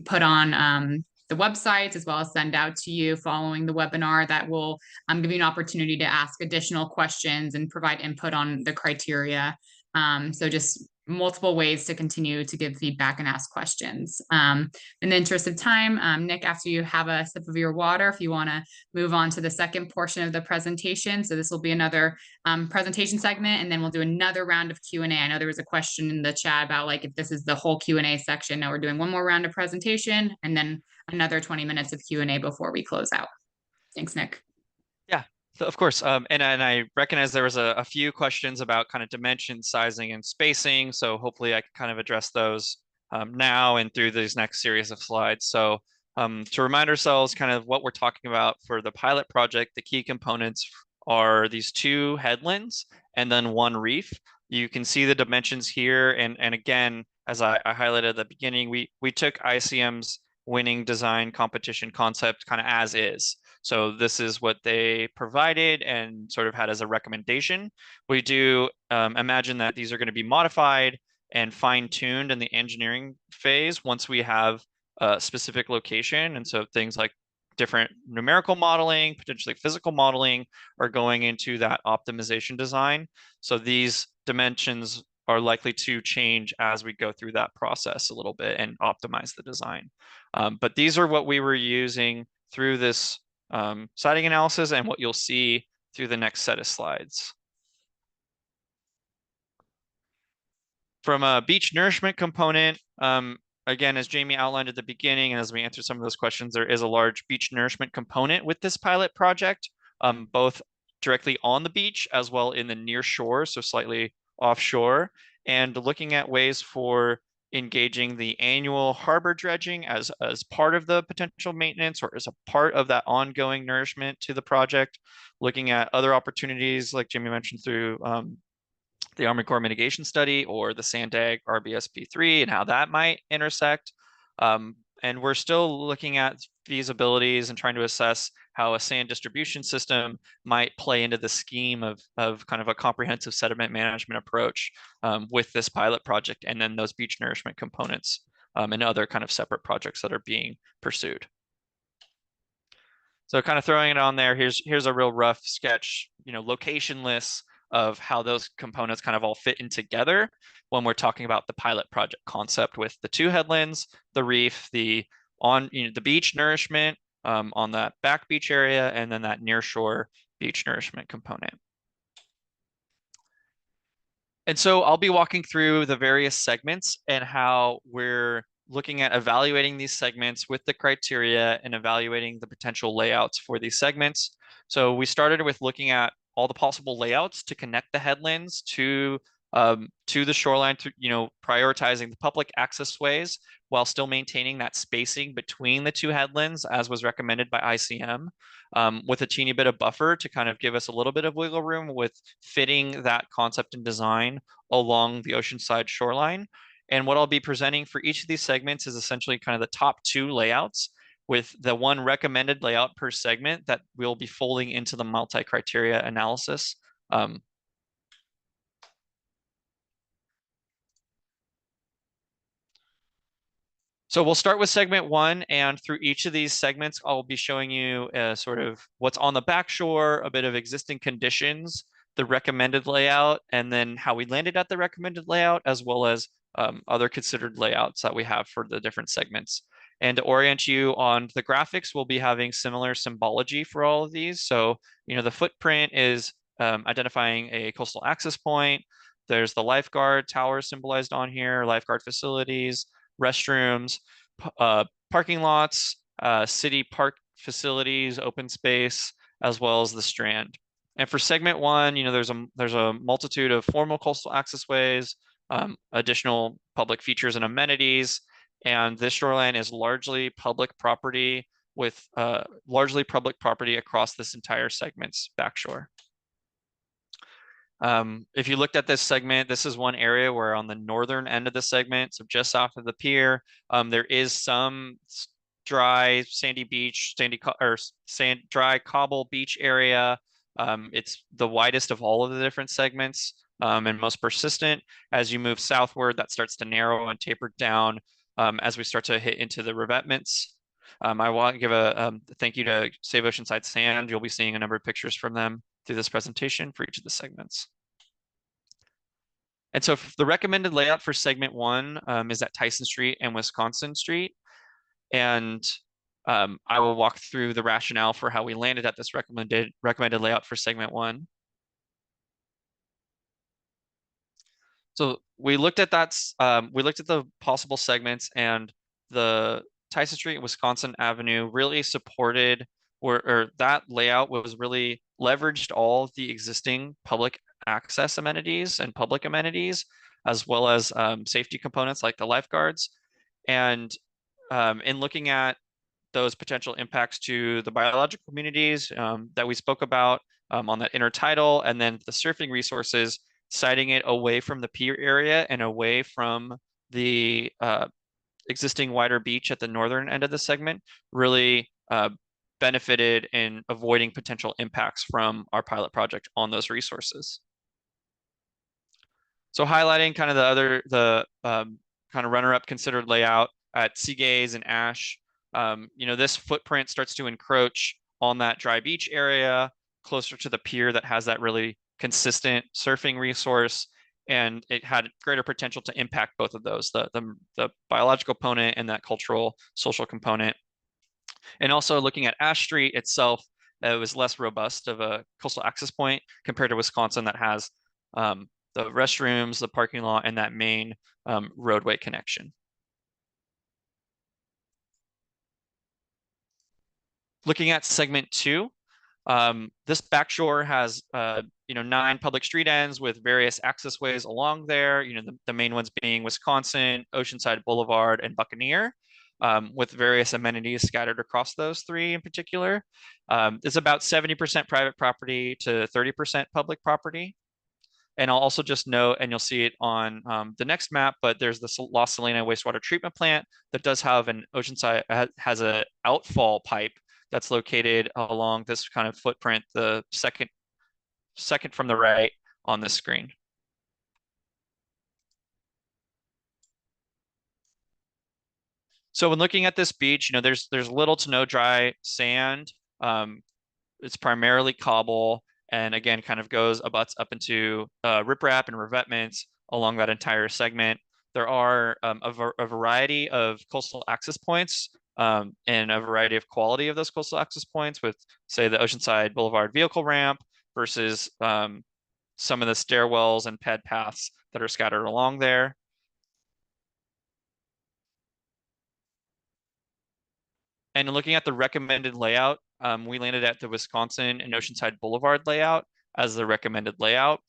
put on the websites, as well as send out to you following the webinar, that will give you an opportunity to ask additional questions and provide input on the criteria. So just multiple ways to continue to give feedback and ask questions. In the interest of time, Nick, after you have a sip of your water, if you want to move on to the second portion of the presentation. So this will be another presentation segment, and then we'll do another round of Q&A. I know there was a question in the chat about like if this is the whole Q&A section. Now we're doing one more round of presentation and then another 20 minutes of Q&A before we close out. Thanks, Nick. So of course, and I recognize there was a few questions about kind of dimension, sizing, and spacing. So hopefully I can kind of address those now and through these next series of slides. So to remind ourselves kind of what we're talking about for the pilot project, the key components are these 2 headlands and then 1 reef. You can see the dimensions here. And again, as I highlighted at the beginning, we took ICM's winning design competition concept kind of as is. So this is what they provided and sort of had as a recommendation. We do imagine that these are going to be modified and fine-tuned in the engineering phase once we have a specific location. And so things like different numerical modeling, potentially physical modeling, are going into that optimization design. So these dimensions are likely to change as we go through that process a little bit and optimize the design. But these are what we were using through this siding analysis and what you'll see through the next set of slides. From a beach nourishment component, again, as Jamie outlined at the beginning, and as we answer some of those questions, there is a large beach nourishment component with this pilot project, both directly on the beach as well in the near shore, so slightly offshore, and looking at ways for engaging the annual harbor dredging as part of the potential maintenance or as a part of that ongoing nourishment to the project, looking at other opportunities like Jamie mentioned through the Army Corps mitigation study or the SANDAG RBSP3 and how that might intersect. And we're still looking at feasibilities and trying to assess how a sand distribution system might play into the scheme of kind of a comprehensive sediment management approach with this pilot project, and then those beach nourishment components and other kind of separate projects that are being pursued. So kind of throwing it on there, here's a real rough sketch, location lists of how those components kind of all fit in together when we're talking about the pilot project concept, with the 2 headlands, the reef, the beach nourishment on that back beach area, and then that near shore beach nourishment component. And so I'll be walking through the various segments and how we're looking at evaluating these segments with the criteria and evaluating the potential layouts for these segments. So we started with looking at all the possible layouts to connect the headlands to the shoreline, prioritizing the public access ways while still maintaining that spacing between the 2 headlands as was recommended by ICM, with a teeny bit of buffer to kind of give us a little bit of wiggle room with fitting that concept and design along the oceanside shoreline. And what I'll be presenting for each of these segments is essentially kind of the top 2 layouts, with the 1 recommended layout per segment that we'll be folding into the multi-criteria analysis. So we'll start with segment 1, and through each of these segments, I'll be showing you sort of what's on the back shore, a bit of existing conditions, the recommended layout, and then how we landed at the recommended layout, as well as other considered layouts that we have for the different segments. And to orient you on the graphics, we'll be having similar symbology for all of these. So, the footprint is identifying a coastal access point. There's the lifeguard tower symbolized on here, lifeguard facilities, restrooms, parking lots, city park facilities, open space, as well as the strand. And for segment 1, there's a multitude of formal coastal access ways, additional public features and amenities. And this shoreline is largely public property, with largely public property across this entire segment's backshore. If you looked at this segment, this is one area where on the northern end of the segment, so just south of the pier, there is some dry sandy beach, dry cobble beach area. It's the widest of all of the different segments and most persistent. As you move southward, that starts to narrow and taper down as we start to hit into the revetments. I want to give a thank you to Save Oceanside Sand. You'll be seeing a number of pictures from them through this presentation for each of the segments. And so the recommended layout for segment 1 is at Tyson Street and Wisconsin Street. And I will walk through the rationale for how we landed at this recommended layout for segment 1. So we looked at the possible segments, and the Tyson Street and Wisconsin Avenue really supported, or that layout was really leveraged all of the existing public access amenities and public amenities, as well as safety components like the lifeguards. And in looking at those potential impacts to the biological communities that we spoke about on that intertidal, and then the surfing resources, siting it away from the pier area and away from the existing wider beach at the northern end of the segment really benefited in avoiding potential impacts from our pilot project on those resources. So highlighting kind of the kind of runner-up considered layout at Seagaze and Ash, this footprint starts to encroach on that dry beach area closer to the pier that has that really consistent surfing resource, and it had greater potential to impact both of those, the biological component and that cultural social component. And also looking at Ash Street itself, it was less robust of a coastal access point compared to Wisconsin that has the restrooms, the parking lot, and that main roadway connection. Looking at segment 2, this backshore has 9 public street ends with various access ways along there. The main ones being Wisconsin, Oceanside Boulevard, and Buccaneer, with various amenities scattered across those 3 in particular. It's about 70% private property to 30% public property. And I'll also just note, and you'll see it on the next map, but there's the Los Salina wastewater treatment plant that does have an Oceanside, has an outfall pipe that's located along this kind of footprint, the second from the right on this screen. So when looking at this beach, there's little to no dry sand. It's primarily cobble, and again, kind of abuts up into riprap and revetments along that entire segment. There are a variety of coastal access points and a variety of quality of those coastal access points, with, say, the Oceanside Boulevard vehicle ramp versus some of the stairwells and ped paths that are scattered along there. And looking at the recommended layout, we landed at the Wisconsin and Oceanside Boulevard layout as the recommended layout.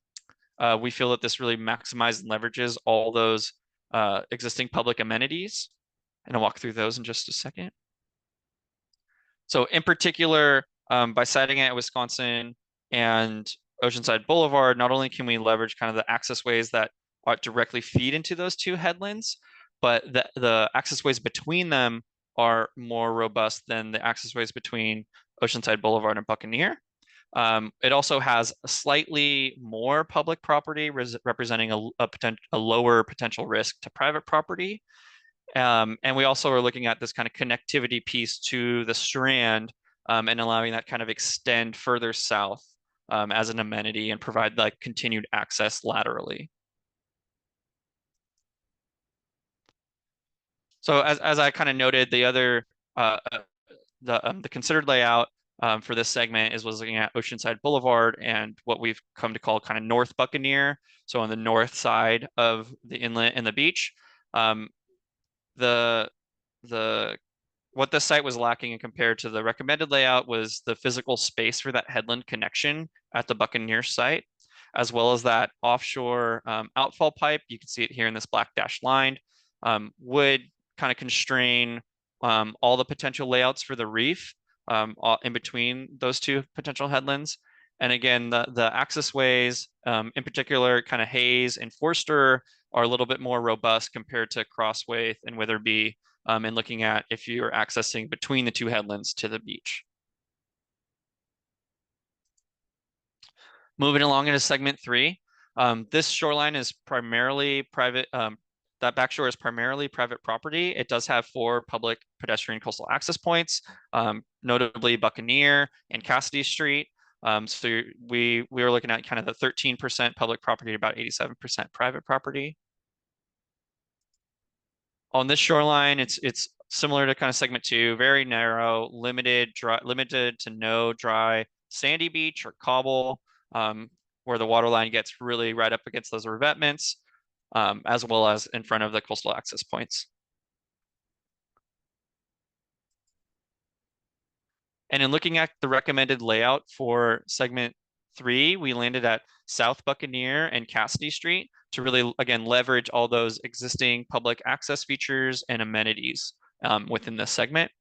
We feel that this really maximizes and leverages all those existing public amenities. And I'll walk through those in just a second. So in particular, by siting it at Wisconsin and Oceanside Boulevard, not only can we leverage kind of the access ways that directly feed into those 2 headlands, but the access ways between them are more robust than the access ways between Oceanside Boulevard and Buccaneer. It also has a slightly more public property, representing a lower potential risk to private property. And we also are looking at this kind of connectivity piece to the Strand and allowing that kind of extend further south as an amenity and provide like continued access laterally. So as I kind of noted, the considered layout for this segment was looking at Oceanside Boulevard and what we've come to call kind of North Buccaneer. So on the north side of the inlet and the beach. What the site was lacking and compared to the recommended layout was the physical space for that headland connection at the Buccaneer site, as well as that offshore outfall pipe. You can see it here in this black dashed line, would kind of constrain all the potential layouts for the reef in between those 2 potential headlands. And again, the access ways, in particular, kind of Hayes and Forster, are a little bit more robust compared to Crosswaith and Witherby, and looking at if you're accessing between the two headlands to the beach. Moving along into segment 3, this shoreline is primarily private. That backshore is primarily private property. It does have 4 public pedestrian coastal access points, notably Buccaneer and Cassidy Street. So we were looking at kind of the 13% public property, about 87% private property. On this shoreline, it's similar to kind of segment 2, very narrow, limited to no dry sandy beach or cobble, where the water line gets really right up against those revetments, as well as in front of the coastal access points. And in looking at the recommended layout for segment 3, we landed at South Buccaneer and Cassidy Street to really, again, leverage all those existing public access features and amenities within this segment.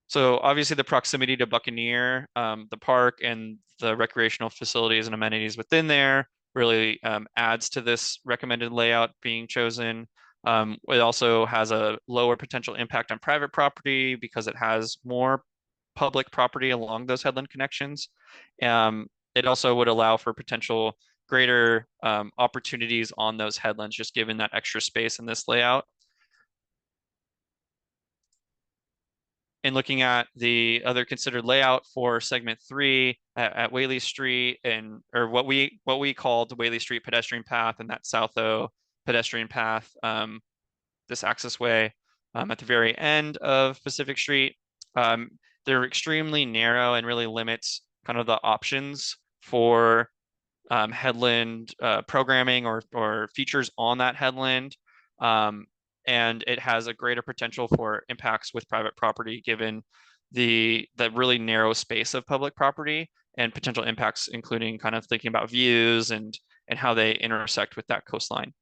So obviously the proximity to Buccaneer, the park and the recreational facilities and amenities within there really adds to this recommended layout being chosen. It also has a lower potential impact on private property because it has more public property along those headland connections. It also would allow for potential greater opportunities on those headlands, just given that extra space in this layout. And looking at the other considered layout for segment 3 at Whaley Street, or what we called the Whaley Street pedestrian path and that South O pedestrian path, this access way at the very end of Pacific Street, they're extremely narrow and really limits kind of the options for headland programming or features on that headland. And it has a greater potential for impacts with private property, given the really narrow space of public property and potential impacts, including kind of thinking about views and how they intersect with that coastline.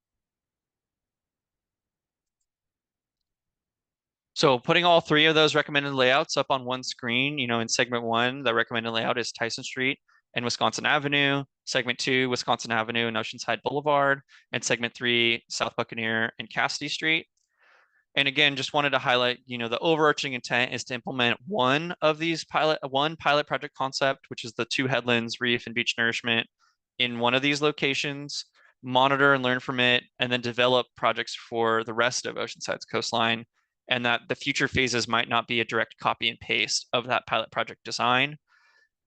So putting all 3 of those recommended layouts up on one screen, in segment 1, the recommended layout is Tyson Street and Wisconsin Avenue, segment 2, Wisconsin Avenue and Oceanside Boulevard, and segment 3, South Buccaneer and Cassidy Street. And again, just wanted to highlight, the overarching intent is to implement one pilot project concept, which is the 2 headlands, reef and beach nourishment, in one of these locations, monitor and learn from it, and then develop projects for the rest of Oceanside's coastline, and that the future phases might not be a direct copy and paste of that pilot project design.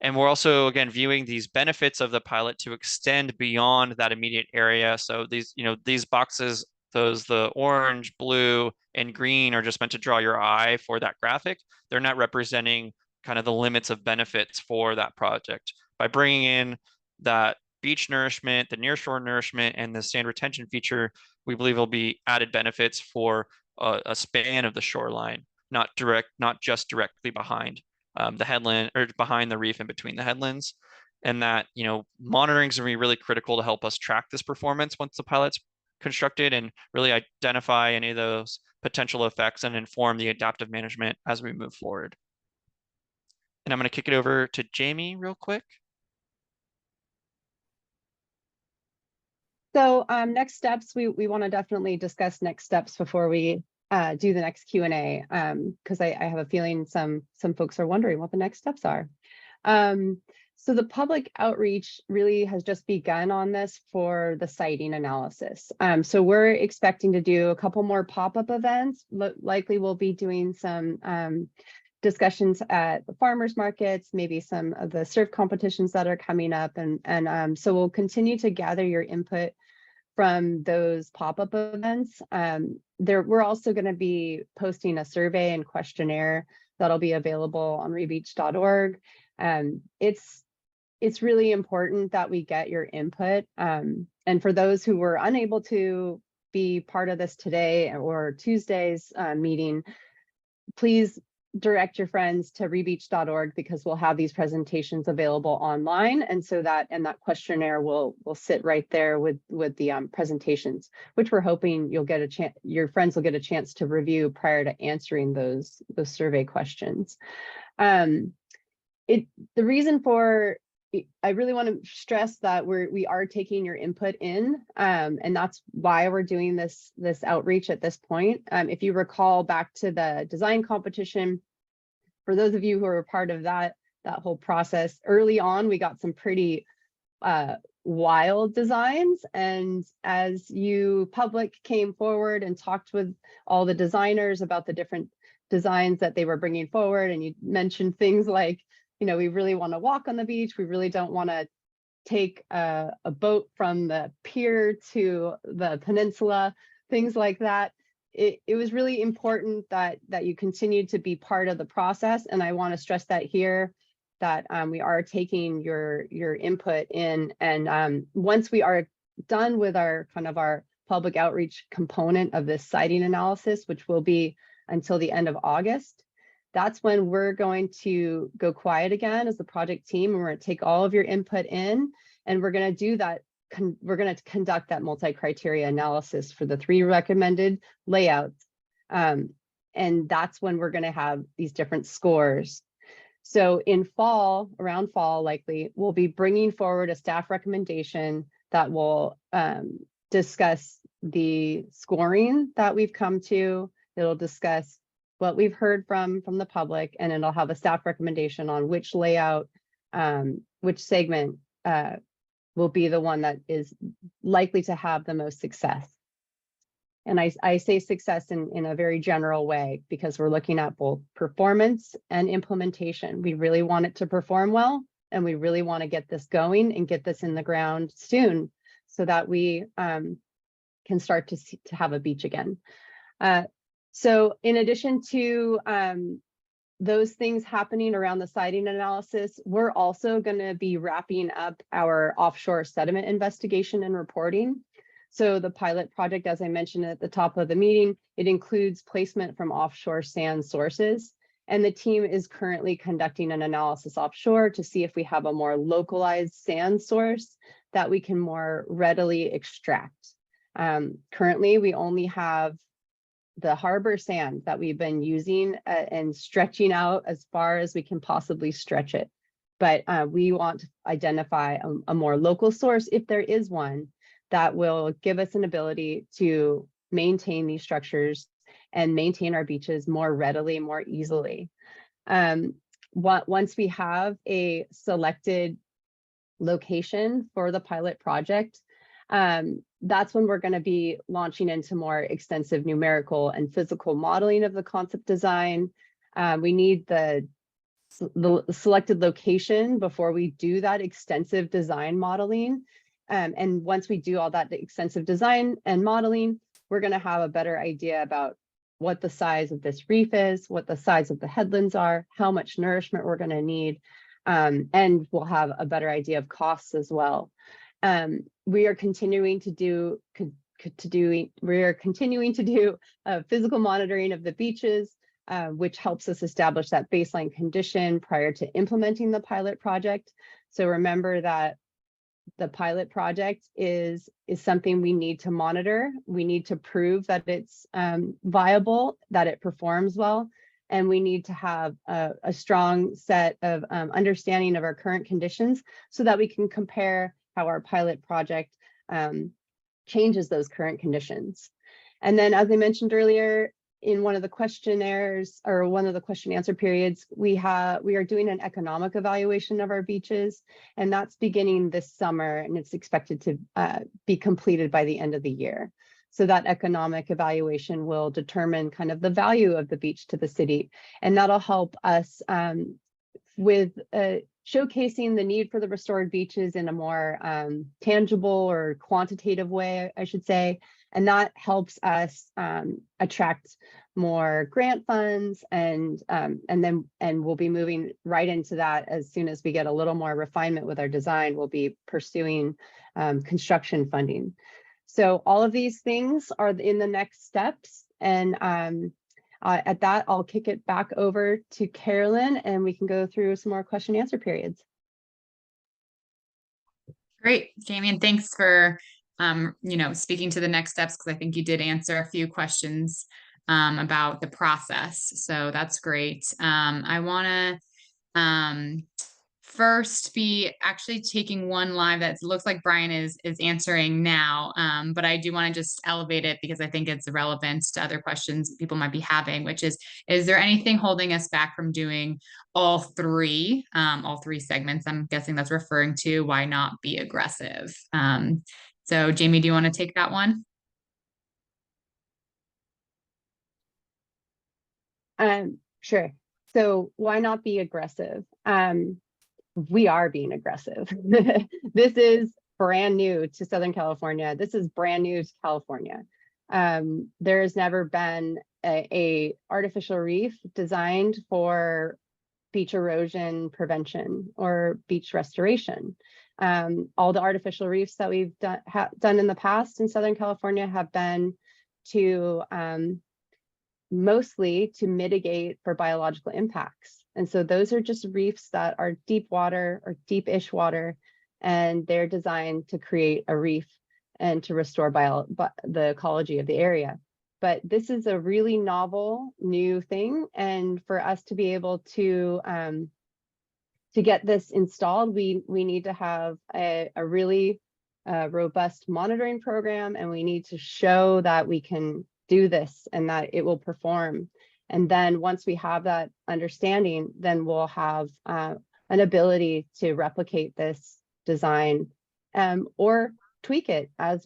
And we're also, again, viewing these benefits of the pilot to extend beyond that immediate area. So these boxes, the orange, blue, and green are just meant to draw your eye for that graphic. They're not representing kind of the limits of benefits for that project. By bringing in that beach nourishment, the nearshore nourishment, and the sand retention feature, we believe will be added benefits for a span of the shoreline, not just directly behind the headland or behind the reef and between the headlands. And that, monitoring is going to be really critical to help us track this performance once the pilot's constructed and really identify any of those potential effects and inform the adaptive management as we move forward. And I'm going to kick it over to Jamie real quick. So next steps, we want to definitely discuss next steps before we do the next Q&A, because I have a feeling some folks are wondering what the next steps are. So the public outreach really has just begun on this for the siting analysis. So we're expecting to do a couple more pop-up events. Likely we'll be doing some discussions at the farmers markets, maybe some of the surf competitions that are coming up. And so we'll continue to gather your input from those pop-up events. We're also going to be posting a survey and questionnaire that'll be available on rebeach.org. It's really important that we get your input. And for those who were unable to be part of this today or Tuesday's meeting, please direct your friends to rebeach.org, because we'll have these presentations available online. And so that questionnaire will sit right there with the presentations, which we're hoping you'll get a chance, your friends will get a chance to review prior to answering those survey questions. The reason for, I really want to stress that we are taking your input in, and that's why we're doing this outreach at this point. If you recall back to the design competition, for those of you who are a part of that whole process, early on we got some pretty wild designs, and as you public came forward and talked with all the designers about the different designs that they were bringing forward, and you mentioned things like, you know, we really want to walk on the beach. We really don't want to take a boat from the pier to the peninsula, things like that. It was really important that you continue to be part of the process. And I want to stress that here, that we are taking your input in. And once we are done with our public outreach component of this siting analysis, which will be until the end of August, that's when we're going to go quiet again as the project team, and we're going to take all of your input in, and we're going to do that. We're going to conduct that multi-criteria analysis for the 3 recommended layouts. And that's when we're going to have these different scores. So in fall, around fall, likely, we'll be bringing forward a staff recommendation that will discuss the scoring that we've come to. It'll discuss what we've heard from the public, and it'll have a staff recommendation on which layout, which segment will be the one that is likely to have the most success. And I say success in a very general way, because we're looking at both performance and implementation. We really want it to perform well, and we really want to get this going and get this in the ground soon, so that we can start to have a beach again. So in addition to those things happening around the siting analysis, we're also going to be wrapping up our offshore sediment investigation and reporting. So the pilot project, as I mentioned at the top of the meeting, it includes placement from offshore sand sources. And the team is currently conducting an analysis offshore to see if we have a more localized sand source that we can more readily extract. Currently, we only have the harbor sand that we've been using and stretching out as far as we can possibly stretch it. But we want to identify a more local source, if there is one, that will give us an ability to maintain these structures and maintain our beaches more readily, more easily. Once we have a selected location for the pilot project, that's when we're going to be launching into more extensive numerical and physical modeling of the concept design. We need the selected location before we do that extensive design modeling. And once we do all that extensive design and modeling, we're going to have a better idea about what the size of this reef is, what the size of the headlands are, how much nourishment we're going to need, and we'll have a better idea of costs as well. We are continuing to do physical monitoring of the beaches, which helps us establish that baseline condition prior to implementing the pilot project. So remember that the pilot project is something we need to monitor. We need to prove that it's viable, that it performs well, and we need to have a strong set of understanding of our current conditions so that we can compare how our pilot project changes those current conditions. And then, as I mentioned earlier, in one of the questionnaires or one of the question answer periods, we are doing an economic evaluation of our beaches, and that's beginning this summer, and it's expected to be completed by the end of the year. So that economic evaluation will determine kind of the value of the beach to the city, and that'll help us with showcasing the need for the restored beaches in a more tangible or quantitative way, I should say. And that helps us attract more grant funds, and we'll be moving right into that as soon as we get a little more refinement with our design. We'll be pursuing construction funding. So all of these things are in the next steps, and At that, I'll kick it back over to Carolyn and we can go through some more question and answer periods. Great, Jamie, and thanks for speaking to the next steps, because I think you did answer a few questions about the process. So that's great. I want to first be actually taking one live that looks like Brian is answering now, but I do want to just elevate it because I think it's relevant to other questions people might be having, which is there anything holding us back from doing all three segments? I'm guessing that's referring to why not be aggressive. So Jamie, do you want to take that one? Sure. So why not be aggressive? We are being aggressive. This is brand new to Southern California. This is brand new to California. There has never been a artificial reef designed for beach erosion prevention or beach restoration. All the artificial reefs that we've done in the past in Southern California have been to mostly to mitigate for biological impacts. And so those are just reefs that are deep water or deep-ish water, and they're designed to create a reef and to restore the ecology of the area. But this is a really novel new thing. And for us to be able to get this installed, we need to have a really robust monitoring program, and we need to show that we can do this and that it will perform. And then once we have that understanding, then we'll have an ability to replicate this design or tweak it as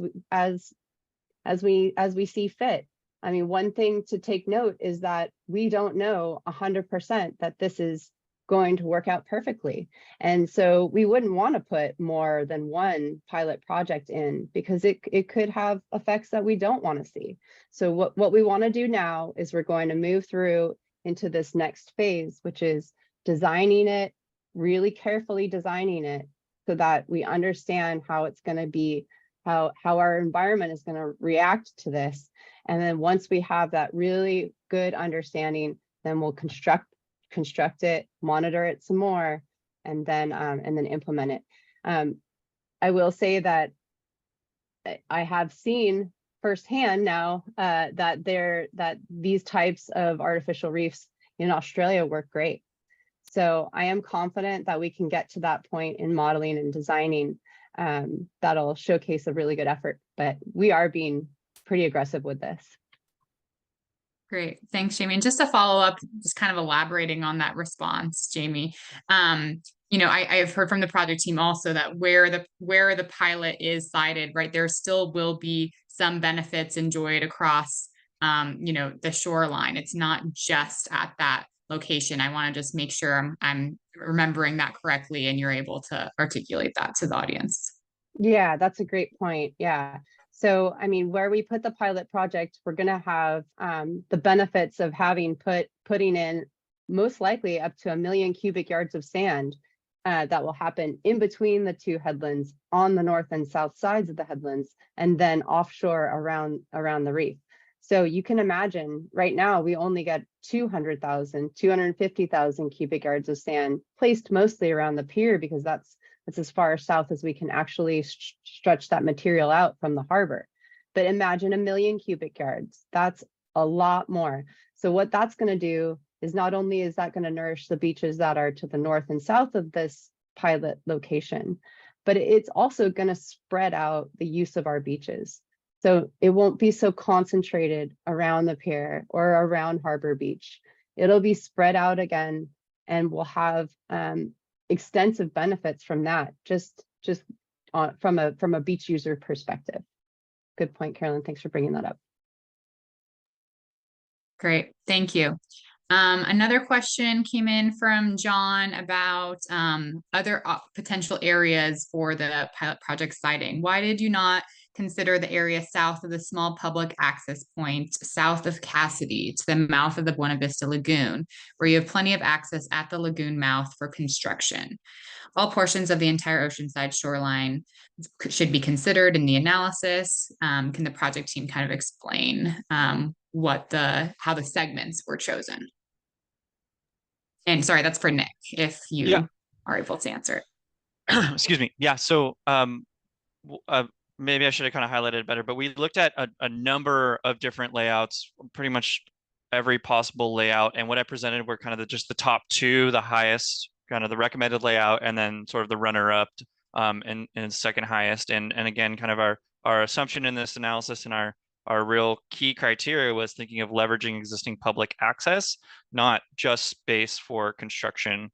we see fit. I mean, one thing to take note is that we don't know 100% that this is going to work out perfectly. And so we wouldn't want to put more than one pilot project in because it could have effects that we don't want to see. So what we want to do now is we're going to move through into this next phase, which is designing it, really carefully designing it so that we understand how it's going to be, how our environment is going to react to this. And then once we have that really good understanding, then we'll construct it, monitor it some more, and then implement it. I will say that I have seen firsthand now that these types of artificial reefs in Australia work great. So I am confident that we can get to that point in modeling and designing that'll showcase a really good effort, but we are being pretty aggressive with this. Great. Thanks, Jamie. And just to follow up, just kind of elaborating on that response, Jamie, I've heard from the project team also that where the pilot is sited, right, there still will be some benefits enjoyed across, the shoreline. It's not just at that location. I want to just make sure I'm remembering that correctly and you're able to articulate that to the audience. Yeah, that's a great point. Yeah. So, I mean, where we put the pilot project, we're going to have the benefits of putting in most likely up to 1 million cubic yards of sand that will happen in between the two headlands on the north and south sides of the headlands, and then offshore around the reef. So you can imagine right now we only get 250,000 cubic yards of sand placed mostly around the pier because that's as far south as we can actually stretch that material out from the harbor. But imagine 1 million cubic yards. That's a lot more. So what that's going to do is not only is that going to nourish the beaches that are to the north and south of this pilot location, but it's also going to spread out the use of our beaches. So it won't be so concentrated around the pier or around Harbor Beach. It'll be spread out again, and we'll have extensive benefits from that, just from a beach user perspective. Good point, Carolyn. Thanks for bringing that up. Great, thank you. Another question came in from John about other potential areas for the pilot project siting. Why did you not consider the area south of the small public access point, south of Cassidy to the mouth of the Buena Vista Lagoon, where you have plenty of access at the lagoon mouth for construction. All portions of the entire oceanside shoreline should be considered in the analysis. Can the project team kind of explain how the segments were chosen? And sorry, that's for Nick, if you are able to answer it. Excuse me. Yeah. So maybe I should have kind of highlighted it better, but we looked at a number of different layouts, pretty much every possible layout. And what I presented were kind of just the top two, the highest, kind of the recommended layout, and then sort of the runner-up and second highest. And again, kind of our assumption in this analysis and our real key criteria was thinking of leveraging existing public access, not just space for construction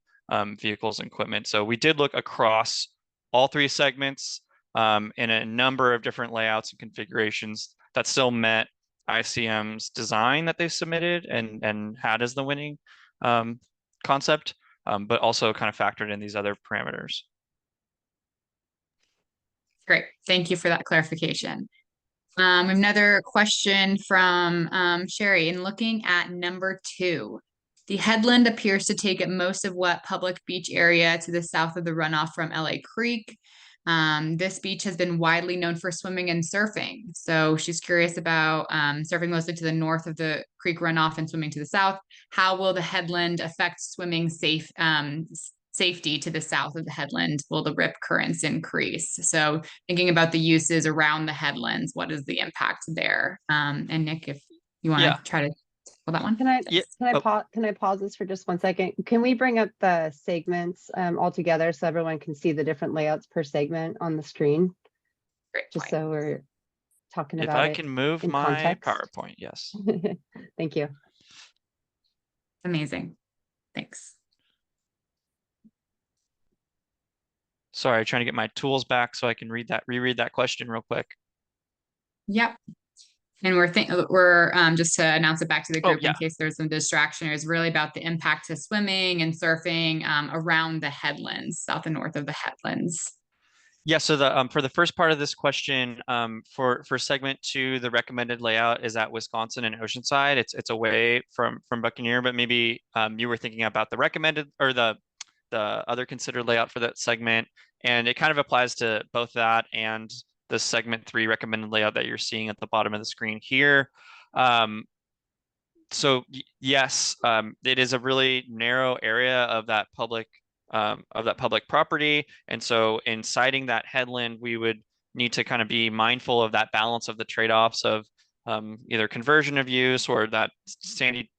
vehicles and equipment. So we did look across all three segments in a number of different layouts and configurations that still met ICM's design that they submitted and had as the winning concept, but also kind of factored in these other parameters. Great, thank you for that clarification. Another question from Sherry. In looking at number 2, the headland appears to take up most of what public beach area to the south of the runoff from LA Creek. This beach has been widely known for swimming and surfing. So she's curious about surfing mostly to the north of the creek runoff and swimming to the south. How will the headland affect swimming safety to the south of the headland? Will the rip currents increase? So thinking about the uses around the headlands, what is the impact there? And Nick, if you want to try to pull that one. Can I pause this for just 1 second? Can we bring up the segments all together so everyone can see the different layouts per segment on the screen? Great Just point. so we're talking If about I it can move in my context. PowerPoint, yes. Thank you. Amazing. Thanks. Sorry, trying to get my tools back so I can reread that question real quick. Yep. And we're just to announce it back to the group in case there's some distraction, is really about the impact to swimming and surfing around the headlands, south and north of the headlands. Yeah, so the for the first part of this question, for segment 2, the recommended layout is at Wisconsin and Oceanside. It's away from Buccaneer, but maybe you were thinking about the recommended or the other considered layout for that segment, and it kind of applies to both that and the segment 3 recommended layout that you're seeing at the bottom of the screen here. So yes, it is a really narrow area of that public property, and so in citing that headland, we would need to kind of be mindful of that balance of the trade-offs of either conversion of use or that sandy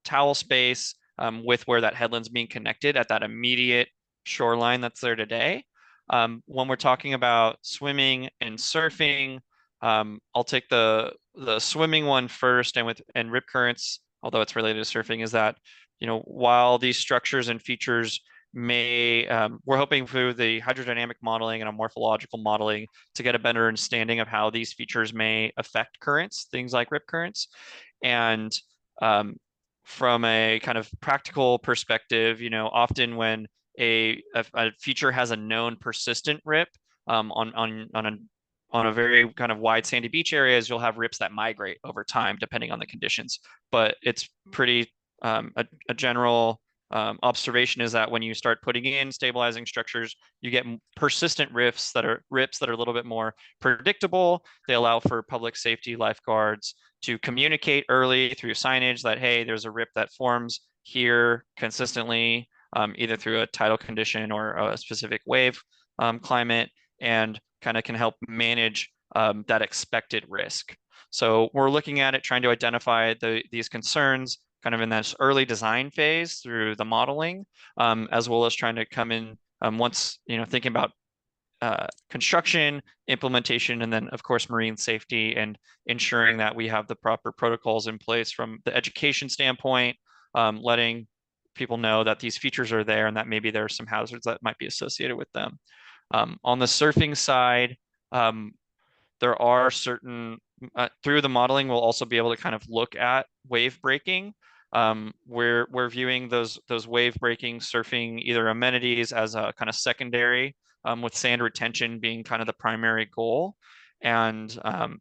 towel space with where that headland's being connected at that immediate shoreline that's there today. When we're talking about swimming and surfing, I'll take the swimming one first, and rip currents, although it's related to surfing, is that, while these structures and features may, we're hoping through the hydrodynamic modeling and a morphological modeling to get a better understanding of how these features may affect currents, things like rip currents. And from a kind of practical perspective, often when a feature has a known persistent rip on a very kind of wide sandy beach areas, you'll have rips that migrate over time depending on the conditions. But it's pretty a general observation is that when you start putting in stabilizing structures, you get persistent rips that are a little bit more predictable. They allow for public safety lifeguards to communicate early through signage that, hey, there's a rip that forms here consistently, either through a tidal condition or a specific wave climate, and kind of can help manage that expected risk. So we're looking at it, trying to identify these concerns kind of in this early design phase through the modeling, as well as trying to come in once, thinking about construction, implementation, and then of course, marine safety, and ensuring that we have the proper protocols in place from the education standpoint, letting people know that these features are there and that maybe there are some hazards that might be associated with them. On the surfing side, there are certain, through the modeling, we'll also be able to kind of look at wave breaking. We're viewing those wave breaking surfing either amenities as a kind of secondary, with sand retention being kind of the primary goal. And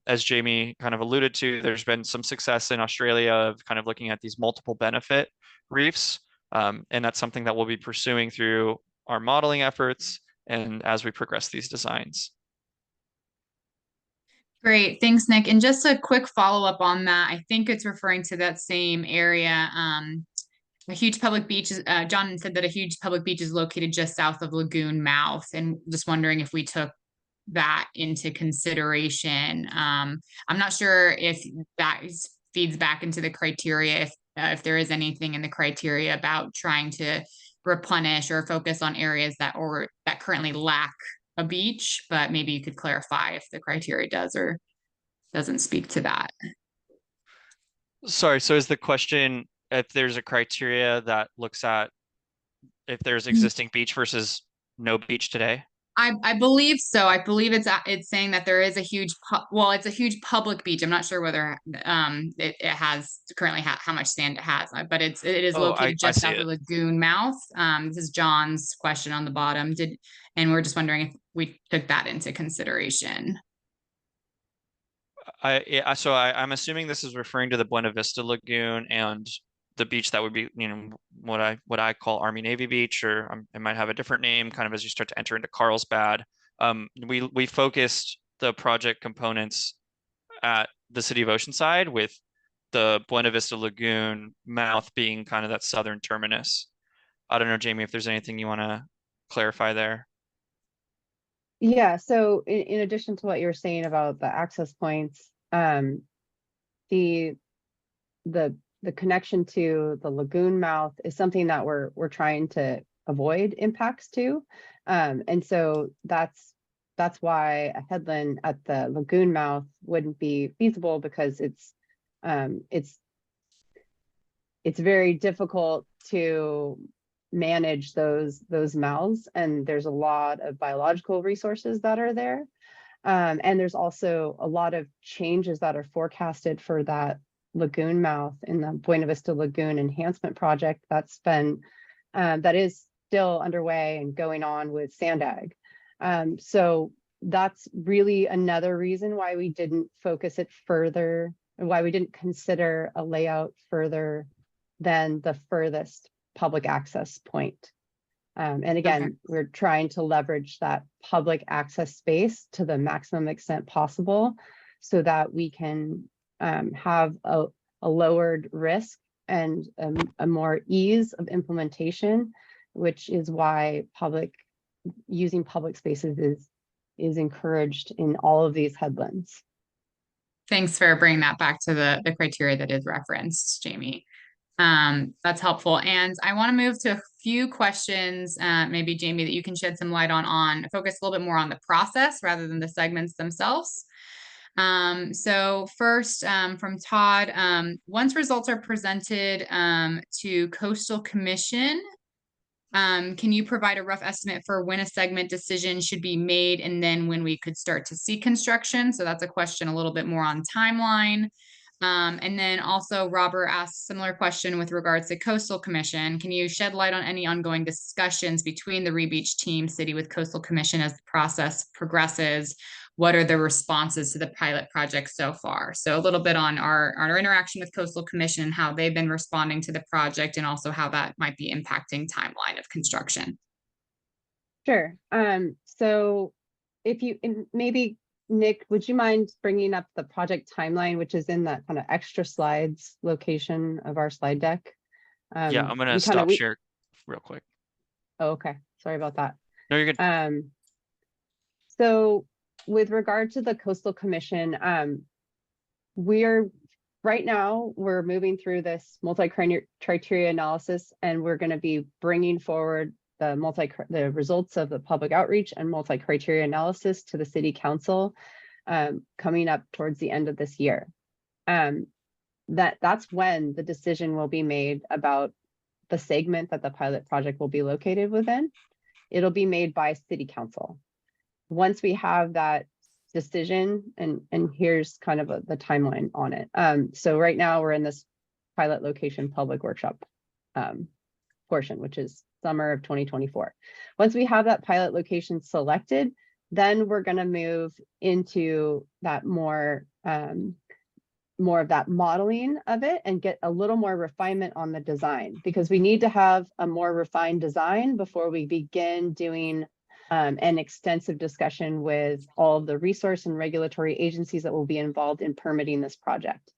as Jamie kind of alluded to, there's been some success in Australia of kind of looking at these multiple benefit reefs. And that's something that we'll be pursuing through our modeling efforts and as we progress these designs. Great, thanks, Nick. And just a quick follow-up on that, I think it's referring to that same area. A huge public beach is, John said that a huge public beach is located just south of Lagoon Mouth, and just wondering if we took that into consideration. I'm not sure if that feeds back into the criteria, if there is anything in the criteria about trying to replenish or focus on areas that currently lack a beach, but maybe you could clarify if the criteria does or doesn't speak to that. Sorry, so is the question if there's a criteria that looks at if there's existing beach versus no beach today? I believe so. I believe it's saying that there is a huge it's a huge public beach. I'm not sure whether it has currently how much sand it has, but it is located just south of Lagoon Mouth. This is John's question on the bottom. And we're just wondering if we took that into consideration. So I'm assuming this is referring to the Buena Vista Lagoon and the beach that would be, what I call Army Navy Beach, or it might have a different name kind of as you start to enter into Carlsbad. We focused the project components at the city of Oceanside, with the Buena Vista Lagoon mouth being kind of that southern terminus. I don't know, Jamie, if there's anything you want to clarify there. Yeah, so in addition to what you were saying about the access points, the connection to the lagoon mouth is something that we're trying to avoid impacts to. And so that's why a headland at the lagoon mouth wouldn't be feasible, because it's very difficult to manage those mouths, and there's a lot of biological resources that are there. And there's also a lot of changes that are forecasted for that lagoon mouth in the Buena Vista Lagoon Enhancement Project that is still underway and going on with Sandag. So that's really another reason why we didn't focus it further, and why we didn't consider a layout further than the furthest public access point. And again, okay, we're trying to leverage that public access space to the maximum extent possible, so that we can have a lowered risk and a more ease of implementation, which is why using public spaces is encouraged in all of these headlands. Thanks for bringing that back to the criteria that is referenced, Jamie. That's helpful. And I want to move to a few questions, maybe Jamie, that you can shed some light on focus a little bit more on the process rather than the segments themselves. So first, from Todd, once results are presented to Coastal Commission, can you provide a rough estimate for when a segment decision should be made, and then when we could start to see construction? So that's a question a little bit more on timeline. And then also Robert asked a similar question with regards to Coastal Commission. Can you shed light on any ongoing discussions between the Rebeach team, City with Coastal Commission as the process progresses? What are the responses to the pilot project so far? So a little bit on our interaction with Coastal Commission and how they've been responding to the project, and also how that might be impacting timeline of construction. Sure. So maybe Nick, would you mind bringing up the project timeline, which is in that kind of extra slides location of our slide deck? Yeah, I'm gonna stop share real quick. Oh, okay. Sorry about that. No, you're good. So with regard to the Coastal Commission, right now we're moving through this multi-criteria analysis, and we're going to be bringing forward the results of the public outreach and multi-criteria analysis to the City Council coming up towards the end of this year. That's when the decision will be made about the segment that the pilot project will be located within. It'll be made by City Council. Once we have that decision, and here's kind of the timeline on it. So right now we're in this pilot location public workshop portion, which is summer of 2024. Once we have that pilot location selected, Then we're going to move into that more of that modeling of it and get a little more refinement on the design, because we need to have a more refined design before we begin doing an extensive discussion with all of the resource and regulatory agencies that will be involved in permitting this project.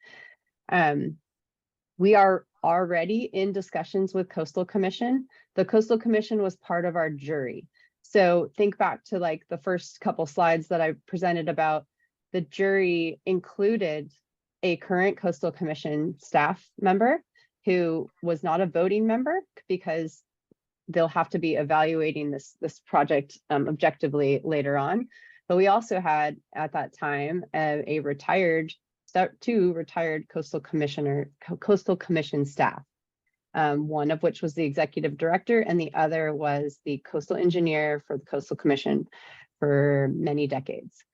We are already in discussions with Coastal Commission. The Coastal Commission was part of our jury. So think back to like the first couple slides that I presented about the jury included a current Coastal Commission staff member who was not a voting member, because they'll have to be evaluating this project objectively later on. But we also had at that time two retired Coastal Commission staff. One of which was the executive director, and the other was the coastal engineer for the Coastal Commission for many decades.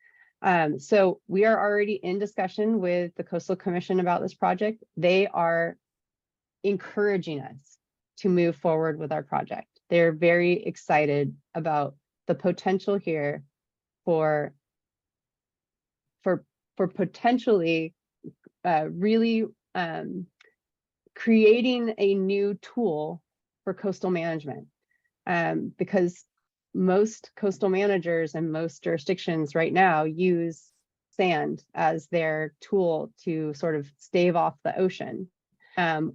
So we are already in discussion with the Coastal Commission about this project. They are encouraging us to move forward with our project. They're very excited about the potential here for potentially really creating a new tool for coastal management, because most coastal managers and most jurisdictions right now use sand as their tool to sort of stave off the ocean,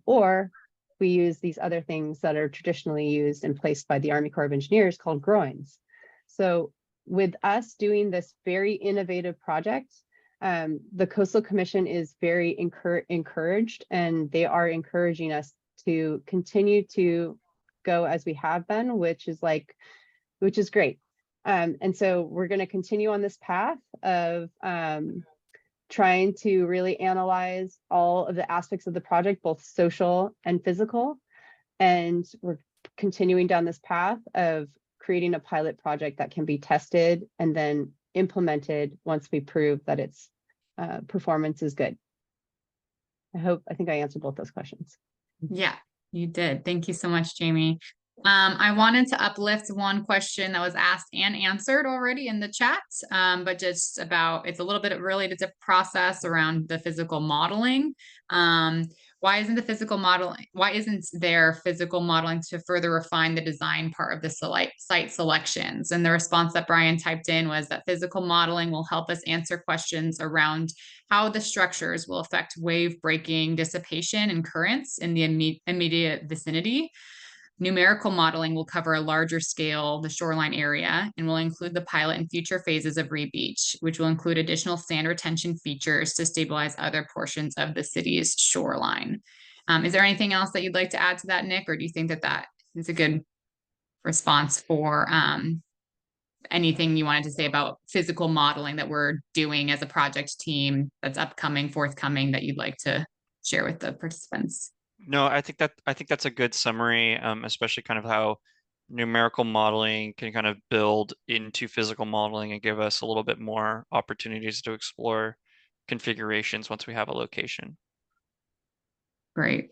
or we use these other things that are traditionally used and placed by the Army Corps of Engineers called groins. So with us doing this very innovative project, the Coastal Commission is very encouraged, and they are encouraging us to continue to go as we have been, which is great. And so we're going to continue on this path of trying to really analyze all of the aspects of the project, both social and physical. And we're continuing down this path of creating a pilot project that can be tested and then implemented once we prove that its performance is good. I think I answered both those questions. Yeah, you did. Thank you so much, Jamie. I wanted to uplift one question that was asked and answered already in the chat, but just about, it's a little bit related to process around the physical modeling. Why isn't there physical modeling to further refine the design part of the site selections? And the response that Brian typed in was that physical modeling will help us answer questions around how the structures will affect wave breaking, dissipation, and currents in the immediate vicinity. Numerical modeling will cover a larger scale, the shoreline area, and will include the pilot and future phases of Rebeach, which will include additional sand retention features to stabilize other portions of the city's shoreline. Is there anything else that you'd like to add to that, Nick, or do you think that that is a good response for anything you wanted to say about physical modeling that we're doing as a project team that's forthcoming, that you'd like to share with the participants? No, I think that's a good summary, especially kind of how numerical modeling can kind of build into physical modeling and give us a little bit more opportunities to explore configurations once we have a location. Great.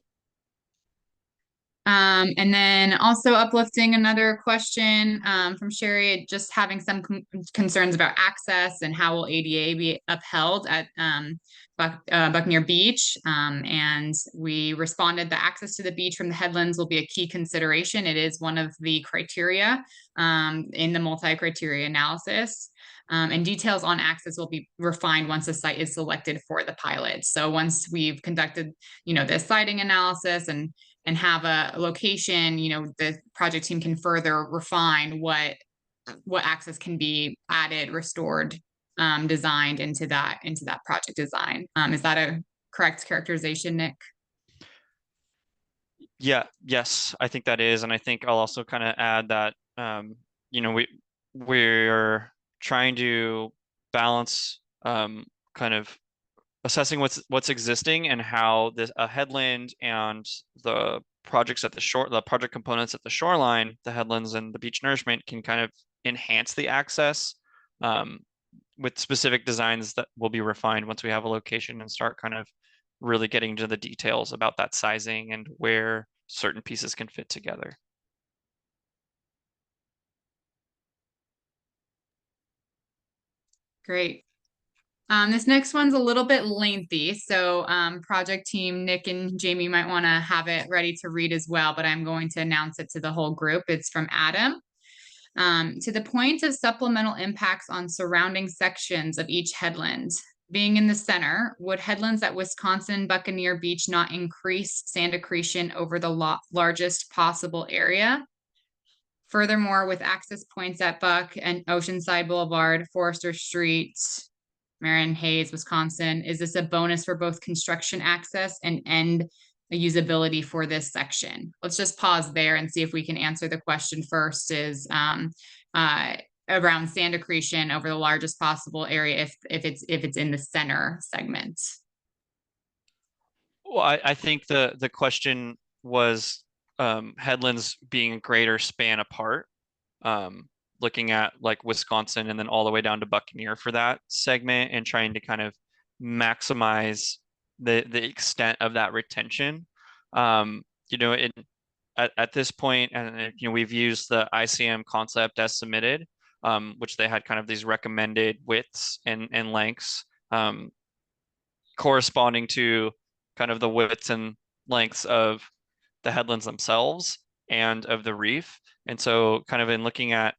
And then also uplifting another question from Sherry, just having some concerns about access and how will ADA be upheld at Buccaneer Beach. And we responded that access to the beach from the headlands will be a key consideration. It is one of the criteria in the multi-criteria analysis. And details on access will be refined once the site is selected for the pilot. So once we've conducted, the siting analysis and have a location, the project team can further refine what access can be added, restored, designed into that project design. Is that a correct characterization, Nick? Yeah, yes, I think that is. And I think I'll also kind of add that, we're trying to balance kind of assessing what's existing and how a headland and the projects at the project components at the shoreline, the headlands and the beach nourishment can kind of enhance the access with specific designs that will be refined once we have a location and start kind of really getting into the details about that sizing and where certain pieces can fit together. Great. This next one's a little bit lengthy, so project team Nick and Jamie might want to have it ready to read as well, but I'm going to announce it to the whole group. It's from Adam. To the point of supplemental impacts on surrounding sections of each headland. Being in the center, would headlands at Wisconsin Buccaneer Beach not increase sand accretion over the largest possible area? Furthermore, with access points at Buck and Oceanside Boulevard, Forester Street, Marion Hayes, Wisconsin, is this a bonus for both construction access and end usability for this section? Let's just pause there and see if we can answer the question first is around sand accretion over the largest possible area if it's in the center segment. Well, I think the question was headlands being a greater span apart, looking at like Wisconsin and then all the way down to Buccaneer for that segment and trying to kind of maximize the extent of that retention. You know, at this point, and you know, we've used the ICM concept as submitted, which they had kind of these recommended widths and lengths corresponding to kind of the widths and lengths of the headlands themselves and of the reef. And so kind of in looking at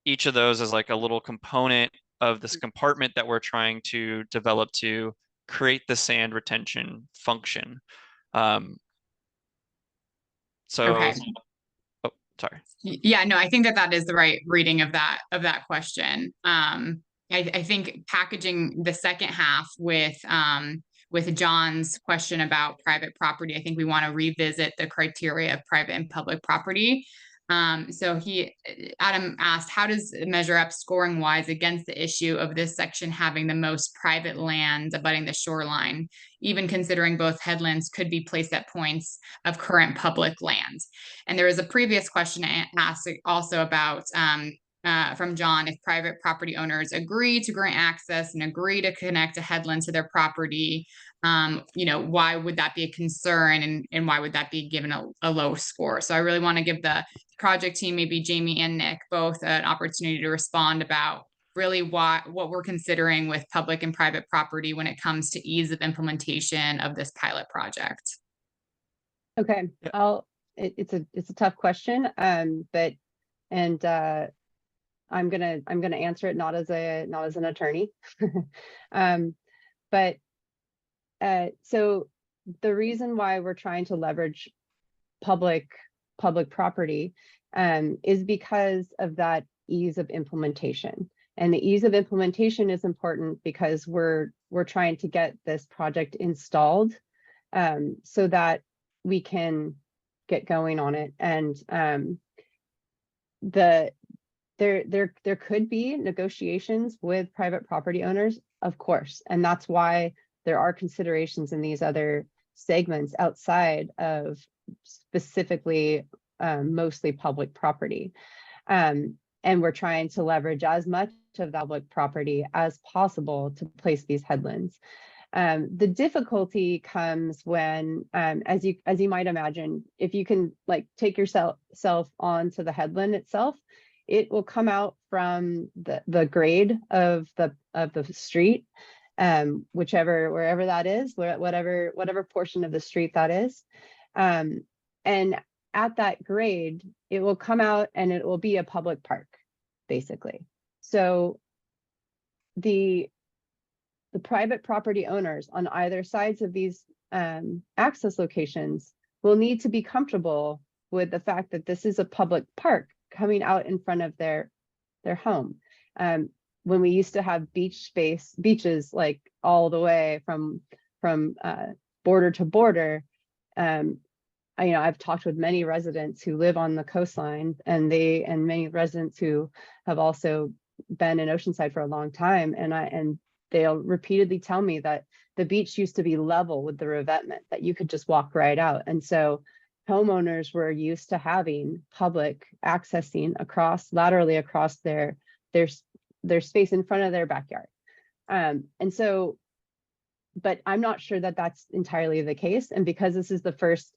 each of those as like a little component of this compartment that we're trying to develop to create the sand retention function. Okay. Oh, sorry. Yeah, no, I think that is the right reading of that question. I think packaging the second half with John's question about private property, I think we want to revisit the criteria of private and public property. So Adam asked, how does it measure up scoring wise against the issue of this section having the most private land abutting the shoreline, even considering both headlands could be placed at points of current public lands? And there was a previous question asked also about from John, if private property owners agree to grant access and agree to connect a headland to their property, you know, why would that be a concern and why would that be given a low score? So I really want to give the project team, maybe Jamie and Nick, both an opportunity to respond about really what we're considering with public and private property when it comes to ease of implementation of this pilot project. Okay, it's a tough question, but I'm gonna answer it not as an attorney, but so the reason why we're trying to leverage public property is because of that ease of implementation. And the ease of implementation is important because we're trying to get this project installed so that we can get going on it. And there could be negotiations with private property owners, of course, and that's why there are considerations in these other segments outside of specifically mostly public property. And we're trying to leverage as much of the public property as possible to place these headlands. The difficulty comes when, as you might imagine, if you can like take yourself onto the headland itself, it will come out from the grade of the street, wherever that is, whatever portion of the street that is, and at that grade, it will come out and it will be a public park, basically. So the private property owners on either sides of these access locations will need to be comfortable with the fact that this is a public park coming out in front of their home. When we used to have beaches like all the way from border to border, I've talked with many residents who live on the coastline, and many residents who have also been in Oceanside for a long time, and they'll repeatedly tell me that the beach used to be level with the revetment, that you could just walk right out. And so homeowners were used to having public accessing laterally across their space in front of their backyard. And so, but I'm not sure that that's entirely the case. And because this is the first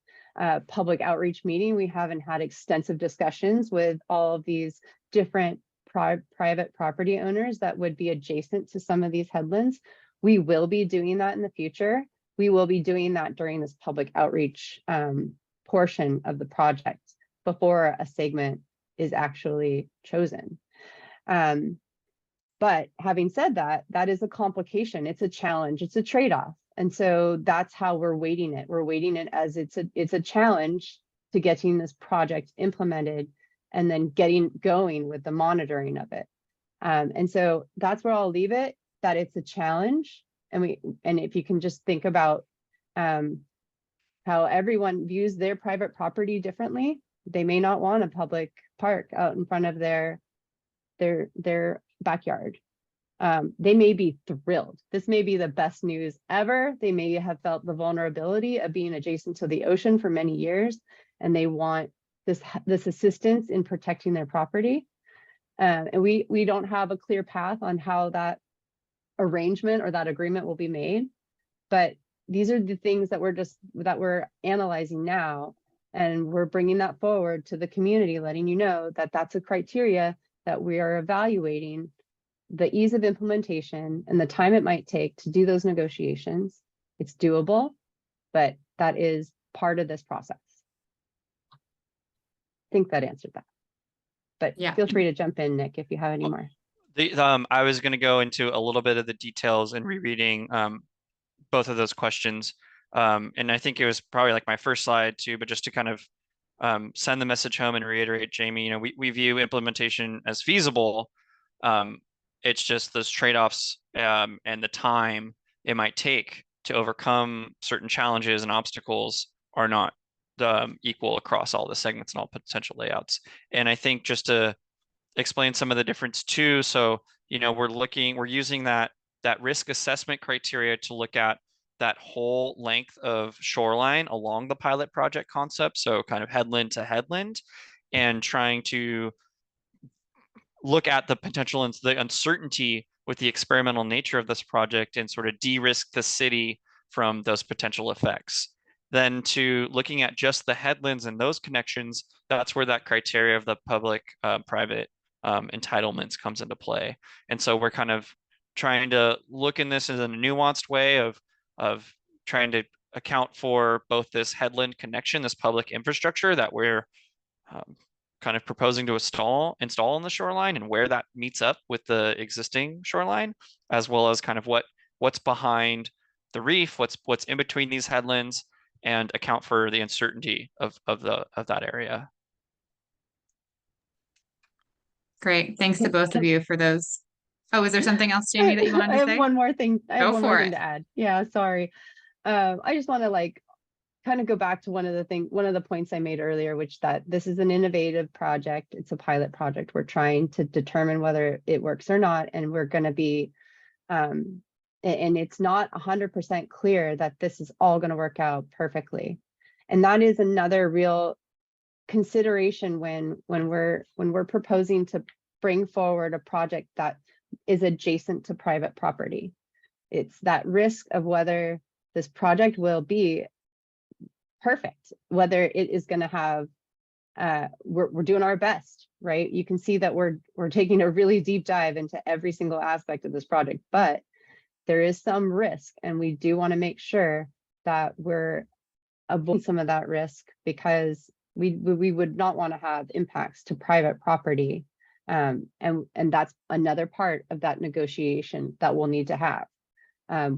public outreach meeting, we haven't had extensive discussions with all of these different private property owners that would be adjacent to some of these headlands. We will be doing that in the future. We will be doing that during this public outreach portion of the project before a segment is actually chosen. But having said that, that is a complication. It's a challenge. It's a trade-off. And so that's how we're weighting it. We're weighting it as it's a challenge to getting this project implemented and then getting going with the monitoring of it. And so that's where I'll leave it, that it's a challenge. And if you can just think about how everyone views their private property differently, they may not want a public park out in front of their backyard. They may be thrilled. This may be the best news ever. They may have felt the vulnerability of being adjacent to the ocean for many years, and they want this assistance in protecting their property. And we don't have a clear path on how that arrangement or that agreement will be made, but these are the things that we're analyzing now, and we're bringing that forward to the community, letting you know that that's a criteria that we are evaluating, the ease of implementation and the time it might take to do those negotiations. It's doable, but that is part of this process. I think that answered that, but Yeah. feel free to jump in, Nick, if you have any more. I was going to go into a little bit of the details and rereading both of those questions. And I think it was probably like my first slide too, but just to kind of send the message home and reiterate, Jamie, you know, we view implementation as feasible. It's just those trade-offs and the time it might take to overcome certain challenges and obstacles are not equal across all the segments and all potential layouts. And I think just to explain some of the difference too, so you know, we're using that risk assessment criteria to look at that whole length of shoreline along the pilot project concept, so kind of headland to headland, and trying to look at the potential and the uncertainty with the experimental nature of this project and sort of de-risk the city from those potential effects. Then to looking at just the headlands and those connections, that's where that criteria of the public private entitlements comes into play. And so we're kind of trying to look in this in a nuanced way of trying to account for both this headland connection, this public infrastructure that we're kind of proposing to install in the shoreline, and where that meets up with the existing shoreline, as well as kind of what's behind the reef, what's in between these headlands, and account for the uncertainty of that area. Great. Thanks to both of you for those. Oh, is there something else, Jamie, that you wanted to say? I have one more thing. I have Go one more for thing it. to add. Yeah, sorry. I just want to kind of go back to one of the points I made earlier, which that this is an innovative project. It's a pilot project. We're trying to determine whether it works or not, and we're going to be, and it's not 100% clear that this is all going to work out perfectly. And that is another real consideration when we're proposing to bring forward a project that is adjacent to private property. It's that risk of whether this project will be perfect, whether it is going to have we're doing our best, right? You can see that we're taking a really deep dive into every single aspect of this project, but there is some risk, and we do want to make sure that we're avoiding some of that risk, because we would not want to have impacts to private property, and that's another part of that negotiation that we'll need to have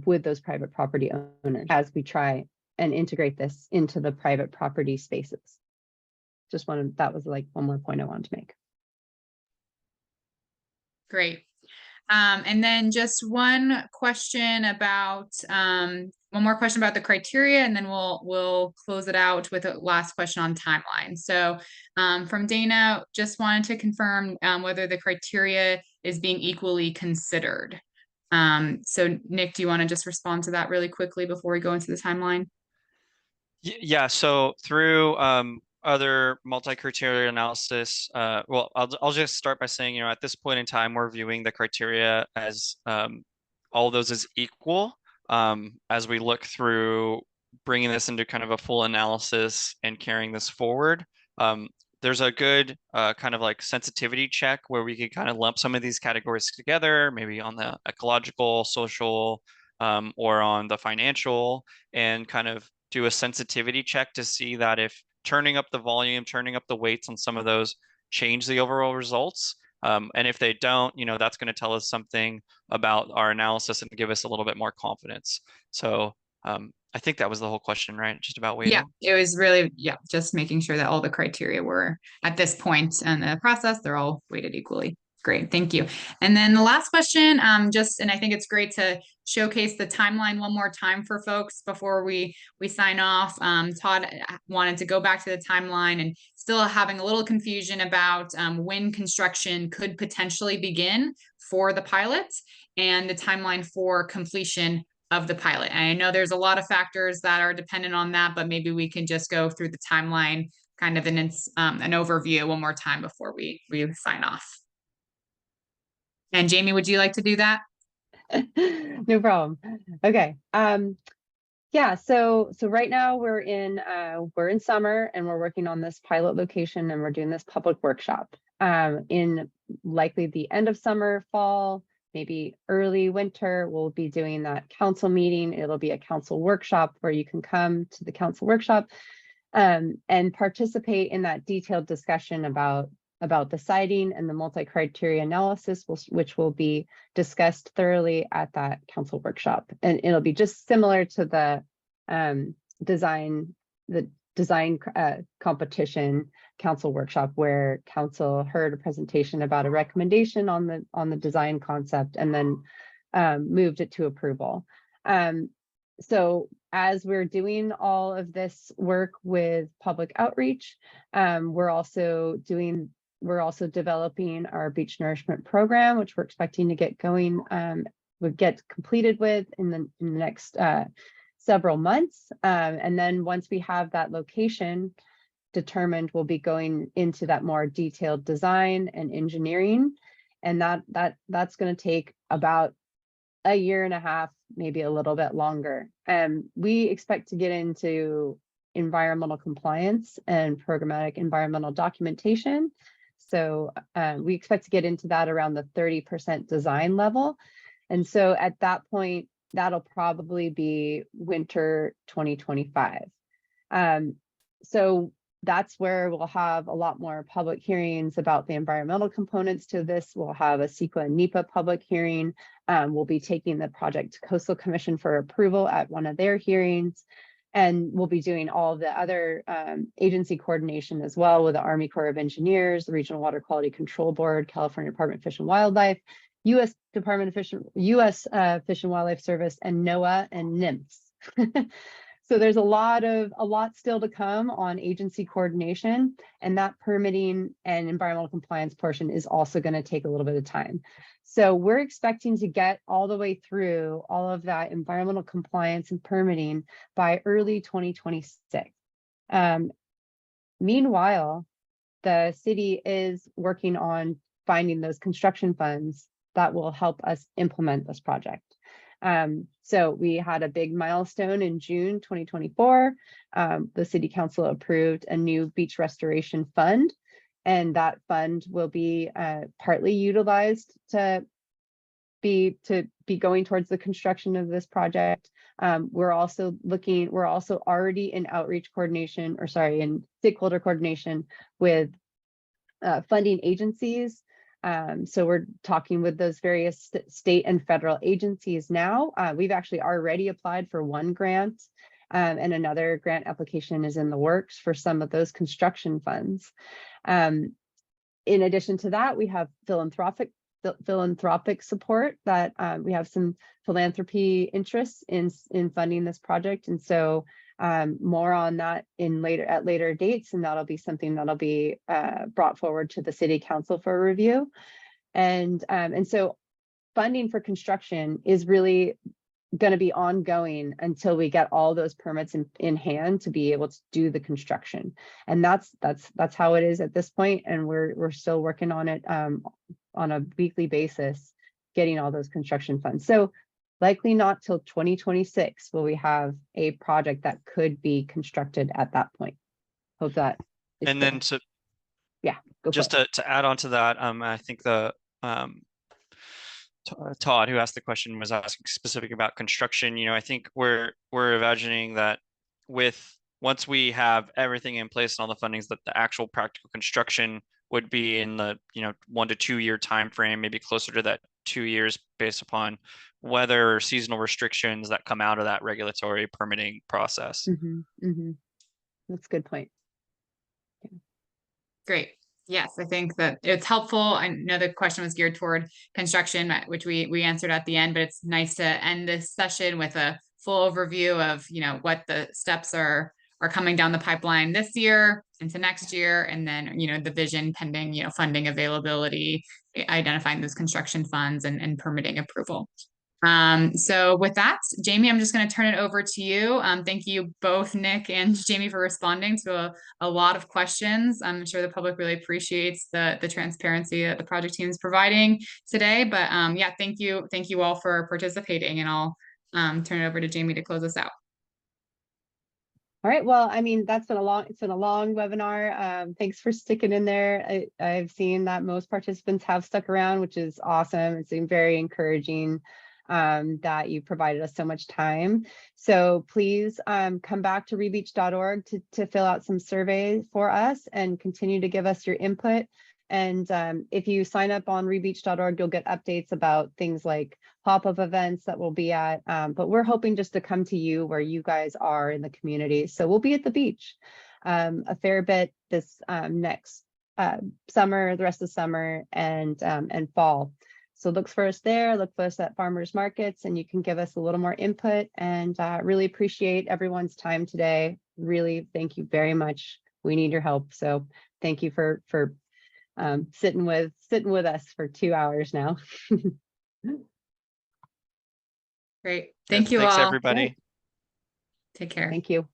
with those private property owners as we try and integrate this into the private property spaces. That was like one more point I wanted to make. Great. And then just one more question about the criteria, and then we'll close it out with a last question on timeline. So from Dana, just wanted to confirm whether the criteria is being equally considered. So Nick, do you want to just respond to that really quickly before we go into the timeline? Yeah, so through other multi-criteria analysis, well, I'll just start by saying, you know, at this point in time, we're viewing the criteria as all of those as equal. As we look through bringing this into kind of a full analysis and carrying this forward, there's a good kind of like sensitivity check where we could kind of lump some of these categories together, maybe on the ecological, social, or on the financial, and kind of do a sensitivity check to see that if turning up the volume, turning up the weights on some of those change the overall results. And if they don't, that's going to tell us something about our analysis and give us a little bit more confidence. So I think that was the whole question, right? Just about weighting. Yeah, it was really, just making sure that all the criteria were at this point in the process, they're all weighted equally. Great, thank you. And then the last question, and I think it's great to showcase the timeline one more time for folks before we sign off. Todd wanted to go back to the timeline and still having a little confusion about when construction could potentially begin for the pilot and the timeline for completion of the pilot. And I know there's a lot of factors that are dependent on that, but maybe we can just go through the timeline kind of in an overview one more time before we sign off. And Jamie, would you like to do that? No problem. Okay. Yeah, so right now we're in summer and we're working on this pilot location and we're doing this public workshop. In likely the end of summer, fall, maybe early winter, we'll be doing that council meeting. It'll be a council workshop where you can come to the council workshop and participate in that detailed discussion about the siting and the multi-criteria analysis, which will be discussed thoroughly at that council workshop. And it'll be just similar to the design competition council workshop, where council heard a presentation about a recommendation on the design concept and then moved it to approval. So as we're doing all of this work with public outreach, we're also developing our beach nourishment program, which we're expecting to get going, would get completed with in the next several months. And then once we have that location determined, we'll be going into that more detailed design and engineering. And that's going to take about a year and a half, maybe a little bit longer. We expect to get into environmental compliance and programmatic environmental documentation. So we expect to get into that around the 30% design level. And so at that point, that'll probably be winter 2025. So that's where we'll have a lot more public hearings about the environmental components to this. We'll have a CEQA and NEPA public hearing. We'll be taking the project to Coastal Commission for approval at one of their hearings. And we'll be doing all the other agency coordination as well with the Army Corps of Engineers, the Regional Water Quality Control Board, California Department of Fish and Wildlife, U.S. Department of Fish and Wildlife Service, and NOAA and NIMS. So there's a lot still to come on agency coordination, and that permitting and environmental compliance portion is also going to take a little bit of time. So we're expecting to get all the way through all of that environmental compliance and permitting by early 2026. Meanwhile, the city is working on finding those construction funds that will help us implement this project. So we had a big milestone in June 2024. The City Council approved a new beach restoration fund, and that fund will be partly utilized to be going towards the construction of this project. We're also already in outreach coordination, in stakeholder coordination with funding agencies. So we're talking with those various state and federal agencies now. We've actually already applied for one grant, and another grant application is in the works for some of those construction funds. In addition to that, we have philanthropic support that we have some philanthropy interests in funding this project. And so more on that at later dates, and that'll be something that'll be brought forward to the City Council for review. And so funding for construction is really going to be ongoing until we get all those permits in hand to be able to do the construction. And that's how it is at this point. And we're still working on it on a weekly basis, getting all those construction funds. So likely not till 2026 will we have a project that could be constructed at that point. Hope that is And then Go for Just it. to add on to that, I think the Todd, who asked the question, was asking specific about construction. I think we're imagining that once we have everything in place and all the fundings, that the actual practical construction would be in the 1 to 2 year time frame, maybe closer to that 2 years, based upon weather or seasonal restrictions that come out of that regulatory permitting process. That's a good point. Great. Yes, I think that it's helpful. I know the question was geared toward construction, which we answered at the end, but it's nice to end this session with a full overview of, what the steps are coming down the pipeline this year into next year, and then, the vision pending, funding availability, identifying those construction funds and permitting approval. So with that, Jamie, I'm just going to turn it over to you. Thank you both, Nick and Jamie, for responding to a lot of questions. I'm sure the public really appreciates the transparency that the project team is providing today. But yeah, thank you all for participating, and I'll turn it over to Jamie to close us out. All right. Well, I mean, it's been a long webinar. Thanks for sticking in there. I've seen that most participants have stuck around, which is awesome. It's been very encouraging that you provided us so much time. So please come back to rebeach.org to fill out some surveys for us and continue to give us your input. And if you sign up on rebeach.org, you'll get updates about things like pop-up events that we'll be at. But we're hoping just to come to you where you guys are in the community. So we'll be at the beach a fair bit this next summer, the rest of summer, and fall. So look for us there, look for us at farmers markets, and you can give us a little more input. And really appreciate everyone's time today. Really, thank you very much. We need your help. So thank you for sitting with us for 2 hours now. Great. Thank you Thanks, all. everybody. Take care. Thank you.